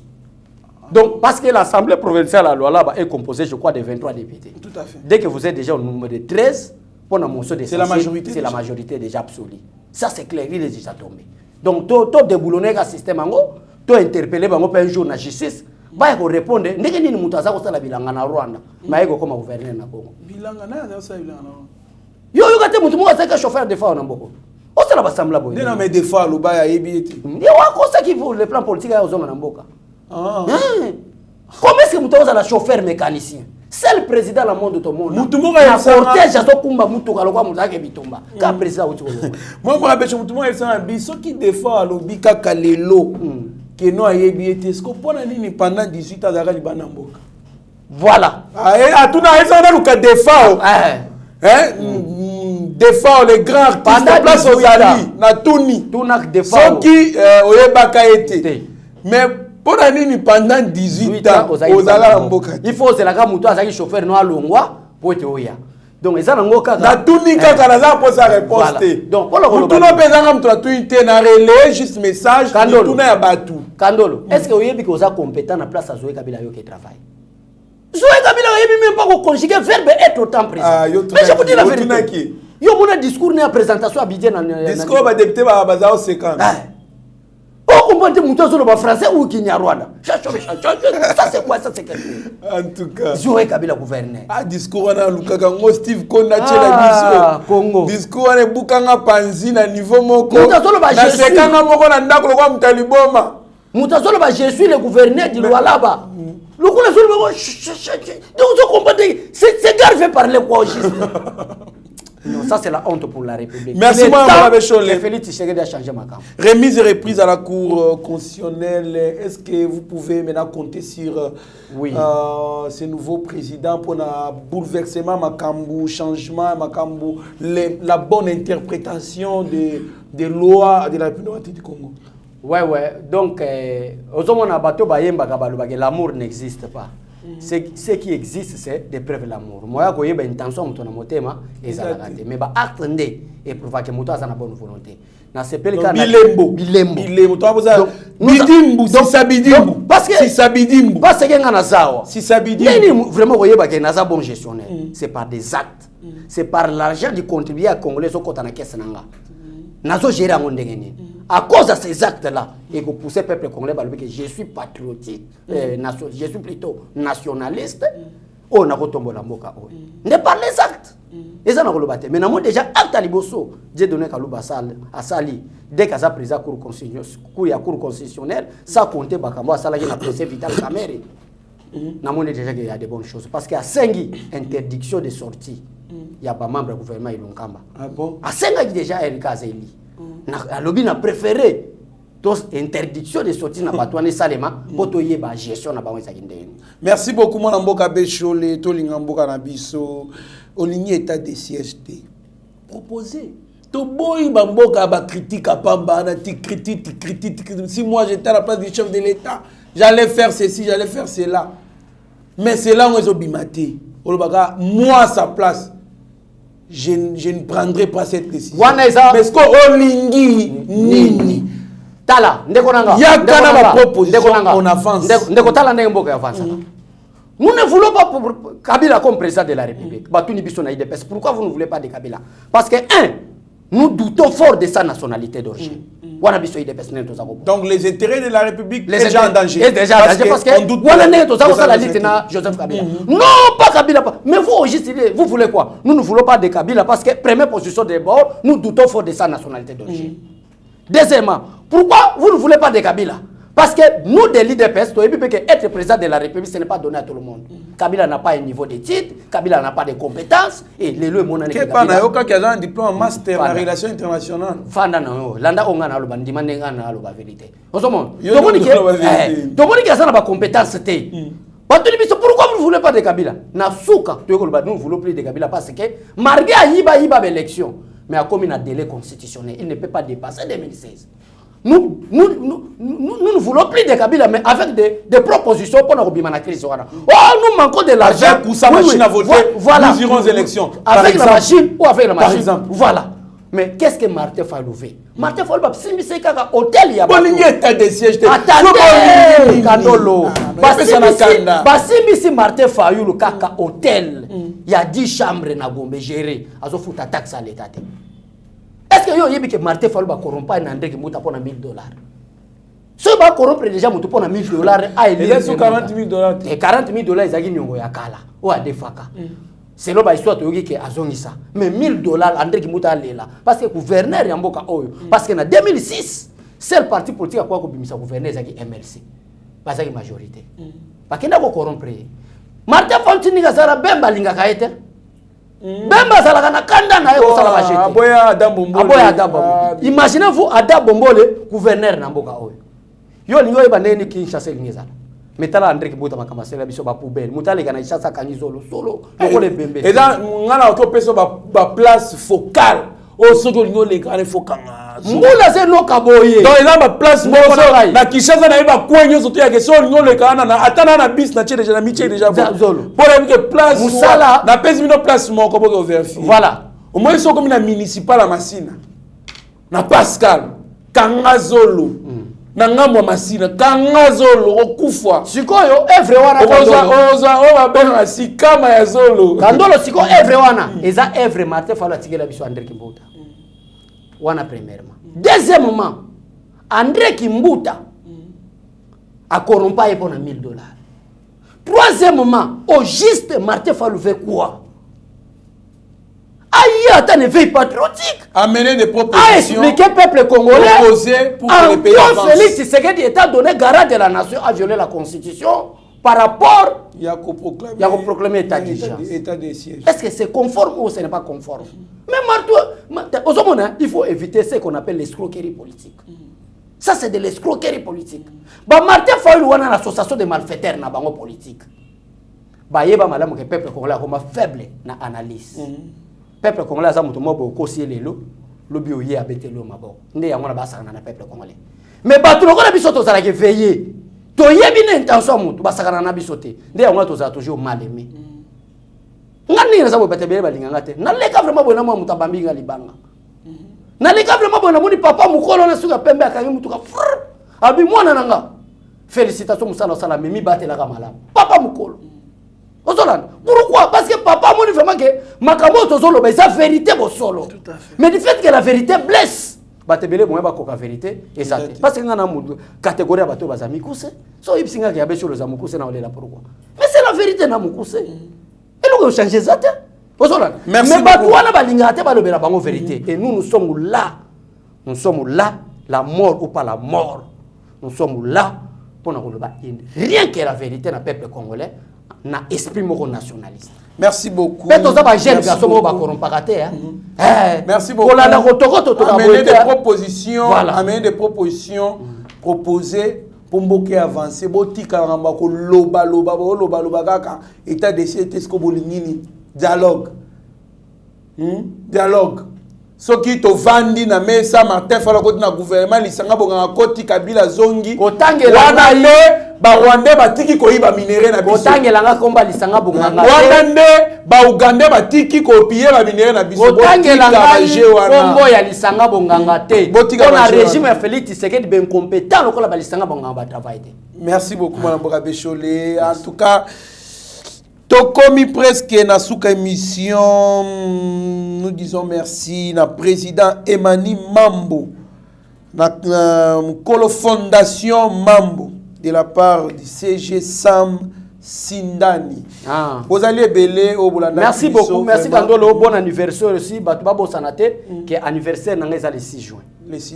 Donc, parce que l'Assemblée provinciale à Lualaba est composée, je crois, de 23 députés. Tout à fait. Dès que vous êtes déjà au nombre de 13, pour la motion de c'est la majorité. C'est la majorité déjà absolue. Ça, c'est clair, il est déjà tombé. Donc to déboulonner le système ango, to interpeller bango un jour na justice, ba ko répondre ndenge nini mutu aza ko sala bilanga na Rwanda, ma yeko koma gouverneur na Congo. Bilanga na ça bilanga. Yo kate mutu mo asaka chauffeur de fois na mboko. O sala ba sambla boy. Non mais des fois lo ba ya yebiti. Yo wa ko ça qui pour le plan politique ya ozonga na mboka. Ah. Comment est-ce que mutu aza la chauffeur mécanicien? C'est le président la monde de tout le monde. Mutumoka ya cortège azo kumba mutu kalokwa muzake bitumba. Ka président uti ko. Moi moi abeche mutumoka elsa biso qui des fois lo bika kalelo. Que no ayebiti. Est-ce que pona nini pendant 18 ans azaka libana mboka. Voilà. Ah et atuna elsa na luka des fois. Des fois les grands artistes place aux alliés na tuni. Tunak des fois. Ceux qui oyebaka été. Mais pour année pendant 18 ans aux alliés mboka. Il faut c'est la ga mutu azaki chauffeur no alongwa pour te oya. Donc eza nango kaka. Na tuni kaka na za pour sa réponse. Donc pour le mutu no pezanga mutu na tuni te na relais juste message tuna ya batu. Kandolo, est-ce que oyebi que oza compétent na place Zoé Kabila yo qui travaille? Zoé Kabila oyebi même pas conjuguer verbe être autant présent. Mais je vous dis la vérité. Yo mona discours na présentation abidjan na discours ba député ba bazao 50. Oh comprendre mutu zo ba français ou Kinyarwanda. Ça c'est quoi ça c'est quelque chose. En tout cas, Zoé Kabila gouverneur. Ah discours na lukaka ngo Steve Konda chela biso. Congo. Discours na bukanga panzi na niveau moko. Na sekanga moko na ndako kwa mtaliboma. Mutasolo ba je suis le gouverneur du Lualaba. Le coup le sol donc vous comprenez c'est gars fait parler quoi juste. Non, ça c'est la honte pour la République. Merci Mme Bécholé. Félix Tshisekedi a changé ma cam. Remise et reprise à la Cour constitutionnelle. Est-ce que vous pouvez maintenant compter sur ce nouveau président pour un bouleversement, Makambu, changement, Makambu, la bonne interprétation des lois de la République du Congo? Ouais. Donc, l'amour n'existe pas. Ce qui existe, c'est des preuves de l'amour. Moi, je suis intention de mon thème, mais acte et prouver que je suis en bonne volonté. Dans ce pays, Bilembo. Bidimbu, si Sabidimbu. Parce que si Sabidimbu. Parce que Nazawa. Si Sabidimbu. Vraiment, vous voyez que Naza bon gestionnaire. C'est par des actes. C'est par l'argent du contribuable congolais au côté de la caisse. Nazo gérer à mon dégainé. À cause de ces actes-là, et que pousser le peuple congolais, que je suis patriotique, je suis plutôt nationaliste, on a retombé la moka. Ne pas les actes. Et ça n'a pas été. Mais nous déjà acte à liboso. J'ai donné Kalouba à Sali. Dès qu'il a pris la cour constitutionnelle, ça comptait Bakambo à Sali la procès vital Kamere. Nous avons déjà qu'il y a de bonnes choses. Parce qu'il y a 5 interdictions de sortie. Il y a pas membre du gouvernement Ilunkamba. Ah bon? À 5 déjà il y a le lobby n'a préféré interdiction de sortir na batouane salema poto yeba gestion na bango sakindeni. Merci beaucoup mon Mboka Bécholé to lingamboka na biso olingi état de siège proposer to boy bamboka ba critique à pamba na ti critique si moi j'étais à la place du chef de l'état j'allais faire ceci j'allais faire cela mais c'est là où ils ont bimaté moi à sa place je ne prendrai pas cette décision. Mais ce qu'on olingi nini tala ndeko nanga ya kana ma proposition on avance ndeko tala ndenge mboka avance. Nous ne voulons pas pour Kabila comme président de la République. Batuni biso na IDPS. Pourquoi vous ne voulez pas de Kabila? Parce que nous doutons fort de sa nationalité d'origine. Donc les intérêts de la République sont déjà en danger. Parce que Joseph Kabila. Non, pas Kabila. Mais vous voulez quoi? Nous ne voulons pas de Kabila parce que première position de bord, nous doutons fort de sa nationalité d'origine. Deuxièmement, pourquoi vous ne voulez pas de Kabila? Parce que nous, de l'IDPS, être président de la République, ce n'est pas donné à tout le monde. Kabila n'a pas un niveau d'études, Kabila n'a pas de compétences, et les deux mondes. Qui a un diplôme en master en relations internationales. Fanda no, landa onga na loba ndimande ngana loba vérité. Osomon. Tomoni qui a ça na compétence té. Pourquoi vous ne voulez pas de Kabila? Na souka, nous ne voulons plus de Kabila parce que malgré Ayiba l'élection, mais à comme un délai constitutionnel, il ne peut pas dépasser 2016. Nous ne voulons plus de Kabila, mais avec des propositions pour nous la crise. Oh, nous manquons de l'argent. Avec ou sa machine à voter, voilà. nous irons aux élections. Avec la machine ou avec la machine. Par exemple. Voilà. Mais qu'est-ce que Martin Fayulu fait? Martin Fayulu va s'immiscer kaka hôtel ya. Bolingi état de siège. Attendez, Kandolo. Basimisi Martin Fayulu kaka hôtel. Il y a 10 chambres na Gombe gérées. Azo futa taxe à l'état. Est-ce que yo yebi que Martin Fayulu ba corrompre na André Kimbuta pour $1000. Si ba corrompre déjà mutu pour $1000 a il est sur $40,000 et $40,000 ezaki nyongo ya kala o adefaka c'est là ba histoire to yoki ke azongisa mais $1000 André Kimbuta lela parce que gouverneur ya mboka oyo parce que na 2006 seul parti politique akwa ko bimisa gouverneur ezaki MLC bazaki majorité bakenda ko corrompre Martin Fayulu ni kazara Bemba linga kaete Bemba salaka na kanda na yo sala bajete aboya Adam imaginez-vous Adam Bombole gouverneur na mboka oyo yo lingo yeba neni Kinshasa lingeza metala André Kimbuta makamasela biso ba poubelle mutale kana Kinshasa kanizolo solo lokole bembe et là ngana to peso ba place focale o soko lingo le kana fokanga mbula se no kaboye donc eza ba place moso na Kinshasa na yeba kwenyo soto ya keso lingo le kana na atana na bis na tche déjà na miche déjà zolo pour que place musala na pesi mino place moko boke vérifier voilà au moins soko mina municipal à Masina na Pascal Kangazolo na ngambo Masina Kangazolo okufwa sikoyo evre wana oza benga sikama ya zolo kandolo siko evre wana eza evre Martin Fayulu atigela biso André Kimbuta wana premièrement deuxièmement André Kimbuta a corrompu pour $1000 troisièmement au juste Martin Fayulu fait quoi Aïe, ne veille patriotique. Amener des propositions. A expliqué au peuple congolais. Proposer pour que les pays avancent. Félix Tshisekedi est donné garant de la nation à violer la constitution par rapport. Il y a proclamé état d'urgence. siège. Est-ce que c'est conforme ou ce n'est pas conforme? Mais il faut éviter ce qu'on appelle l'escroquerie politique. Ça, c'est de l'escroquerie politique. Martin Fayulu a une association de malfaiteurs na bango politique. Yeba malamu que peuple congolais comme faible na analyse. Peuple congolais a mutu mobo kosi lelo lobi oye abetelo mabo nde yango na basakana na peuple congolais mais batu lokola biso to zala ke veiller to yebi na intention mutu basakana na biso te nde yango to zala toujours mal aimé ngani na sabo betebele balinga ngate na leka vraiment bona mo mutu abambi nga libanga na leka vraiment bona moni papa mukolo na suka pembe akangi mutu ka abi mwana nanga félicitations musala sala memi batela ka malamu papa mukolo. Pourquoi? Parce que papa m'a dit vraiment que Makamoto Zolo, c'est la vérité solo. Mais du fait que la vérité blesse, batebele moi ba koka vérité exact. Parce que ngana mudu catégorie bato bazami kuse. So ipsinga ki abesho za mukuse na olela pourquoi? Mais c'est la vérité na mukuse. Et nous changer ça. Mais bato wana balinga te balobela bango vérité. Et nous sommes là. Nous sommes là, la mort ou pas la mort. Nous sommes là pour nous rien que la vérité na peuple congolais. Na esprit moko nationaliste. Merci beaucoup. Merci beaucoup. Amener des propositions, voilà. Amener des propositions proposées pour mboke avancer. Botika ramba ko loba kaka état de siège tesko bolingini dialogue. Dialogue. Soki to vandi na mesa Martin Fayulu ko na gouvernement lisanga bonga koti Kabila zongi. Wana le ba Rwanda batiki ko iba minere na biso. Kotangela nga komba lisanga bonga. Wana ba Uganda batiki ko pier ba minere na biso. Kotangela nga kombo ya lisanga bonga te. Ona régime ya Félix Tshisekedi ben compétent lokola ba lisanga bonga ba travailler. Merci beaucoup madame Bokabeshole. En tout cas Tokomi presque na souka émission, nous disons merci na président Emani Mambo, na Kolo Fondation Mambo, de la part du CG Sam Sindani. Vous allez belé au Boulana. Merci beaucoup, merci Kandolo, bon anniversaire aussi, Batubabo Sanate, qui est anniversaire dans les 6 juin.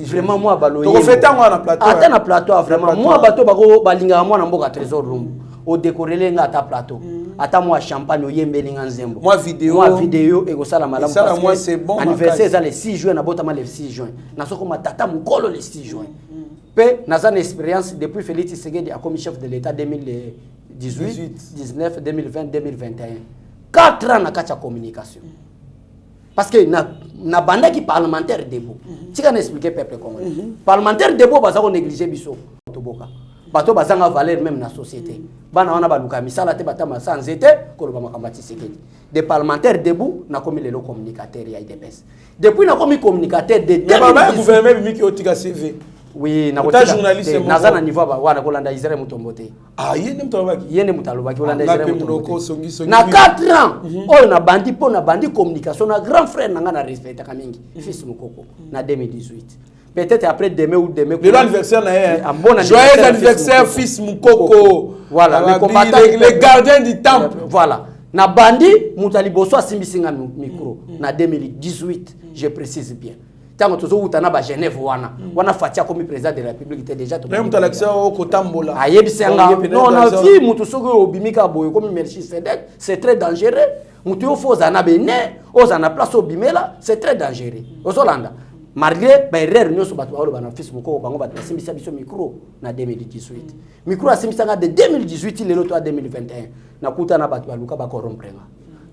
Vraiment, moi, Baloye. Tu fais tant na plateau. Attends na plateau, vraiment. Moi, Bato Bago, Balinga, moi, Namboka Trésor Room. Au décorer nga ta plateau. Ata moi champagne oyembeli nga nzembo. Moi vidéo et ça la malamu parce que c'est bon anniversaire ça le 6 juin na botama le 6 juin. Na soko matata mukolo le 6 juin. Pe na za expérience depuis Félix Tshisekedi a comme chef de l'état 2018, 19, 2020, 2021. 4 ans na kacha communication. Parce que na banda qui parlementaire debout. Tu can expliquer peuple congolais. Parlementaire debout ba za ko négliger biso toboka. Bato bazanga valeur même na société. Bana wana baluka misala te batama sans été ko ba makambati Tshisekedi. Des parlementaires debout na komi lelo communicateur ya IDPS. Depuis na komi communicateur de gouvernement mi ki otika CV. Oui, na journaliste naza na niveau ba wana kolanda Israël mutombote. Ah, yene mutalobaki. Yene mutalobaki kolanda Israël mutombote. Songi. Na 4 ans, oyo na bandi po na bandi communication na grand frère nanga na respecta kamingi. Fils Mukoko na 2018. Peut-être après demain ou demain. Le anniversaire na un bon joyeux anniversaire Fils Mukoko. Voilà, les gardiens du temple. Voilà. Na bandi mutali boso asimbisinga micro na 2018, je précise bien. Tango tozo utana ba Genève wana fatia comme président de la République était déjà to. Même talaxia o kotambola. Ayebisenga non na vie mutu soko obimika boye comme Melchisedec, c'est très dangereux. Mutu yo fo zana bene, o zana place obimela, c'est très dangereux. Ozolanda. Malgré ba erreur nyoso batu ba na fils moko bango batu simbisa biso micro na 2018. Micro asimbisanga de 2018 lelo to 2021. Nakuta na batu baluka ba corrompre.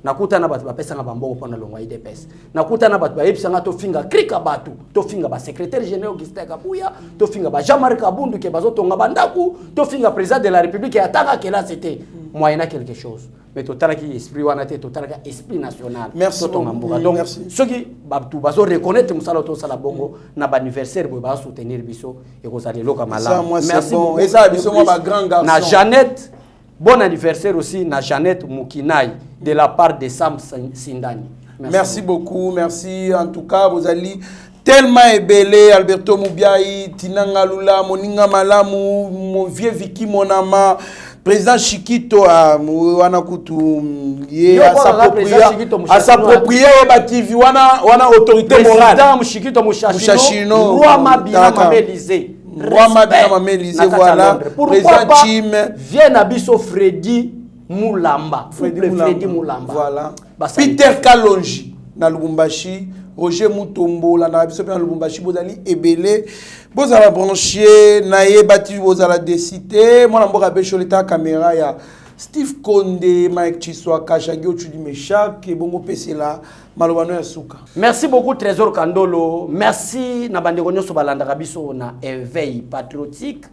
Nakuta na batu bapesanga bambongo pona longwa IDPS. Nakuta na batu bayebisanga to finga krika batu, to finga ba secrétaire général Augustin Kabuya, to finga ba Jean-Marie Kabundu ke bazotonga bandaku, to finga président de la République et ataka que là c'était moyennant quelque chose. Mais total qui esprit wana te total ka esprit national. Merci. Donc ceux qui batu bazo reconnaître musala to sala bongo na ba anniversaire bo ba soutenir biso et ko sala loka mala. Merci bon. Et ça biso moi ba grand garçon. Na Jeannette, bon anniversaire aussi na Jeannette Mukinai de la part de Sam Sindani. Merci beaucoup, merci en tout cas vous allez tellement ébélé Alberto Mubiai, Tinanga Lula, Moninga Malamu, mon vieux Vicky Monama, président Chikito wana kutu à s'approprier bativi wana autorité morale. Président Chikito Mushashino, roi Mabina Mamelizé. Roi Mabina Mamelizé, voilà. Président Chim vient à biso Freddy Moulamba. Freddy Moulamba. Voilà. Peter Kalonji na Lubumbashi, Roger Mutombo la na biso na Lubumbashi bozali ebele. Bozala branché na yebati bozala décidé. Moi na mboka besho leta caméra ya Steve Konde, Mike Chiswa, Kashagi Ochudi Meshak et bongo pesela malobano ya suka. Merci beaucoup Trésor Kandolo. Merci na bandeko nyoso balanda biso na éveil patriotique.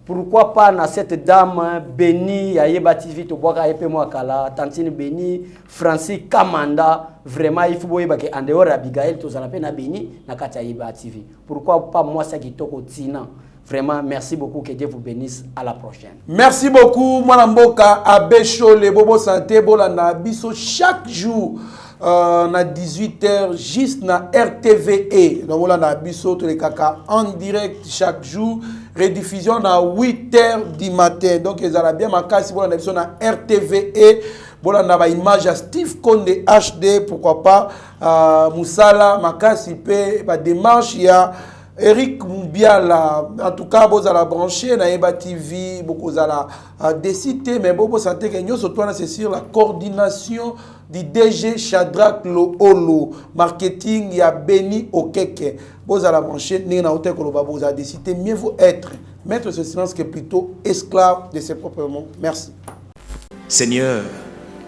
Pourquoi pas na cette dame bénie ya yebati vite boka epe mo kala tantine bénie Francis Kamanda vraiment il faut boyeba que en dehors Abigail to zala pe na bénie na kati ya yebati TV. Pourquoi pas moi ça kitoko tina. Vraiment, merci beaucoup, que Dieu vous bénisse. À la prochaine. Merci beaucoup, Mwanamboka, Abesho, les Bobo Santé, Bolana, Biso, chaque jour, na 18h, juste na RTVE. Donc, voilà, na Biso, tous les caca, en direct, chaque jour, rediffusion na 8h du matin. Donc, ils ont bien ma casse, voilà, na Biso, na RTVE. Voilà, na ba image à Steve Konde HD, pourquoi pas, Moussala, ma casse, il peut, ba démarche, il y a Eric Moubiala, en tout cas, vous allez brancher dans Eba TV, vous allez décider, mais vous sentez que nous sommes sur la coordination du DG Shadrach Loholo, marketing, il y a Benny Okeke. Vous allez brancher, vous allez décider, mieux vous être, mettre ce silence qui est plutôt esclave de ses propres mots. Merci. Seigneur,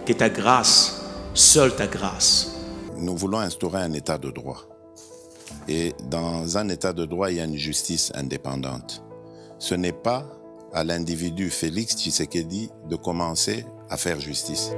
que ta grâce, seule ta grâce. Nous voulons instaurer un état de droit. Et dans un état de droit, il y a une justice indépendante. Ce n'est pas à l'individu Félix Tshisekedi de commencer à faire justice.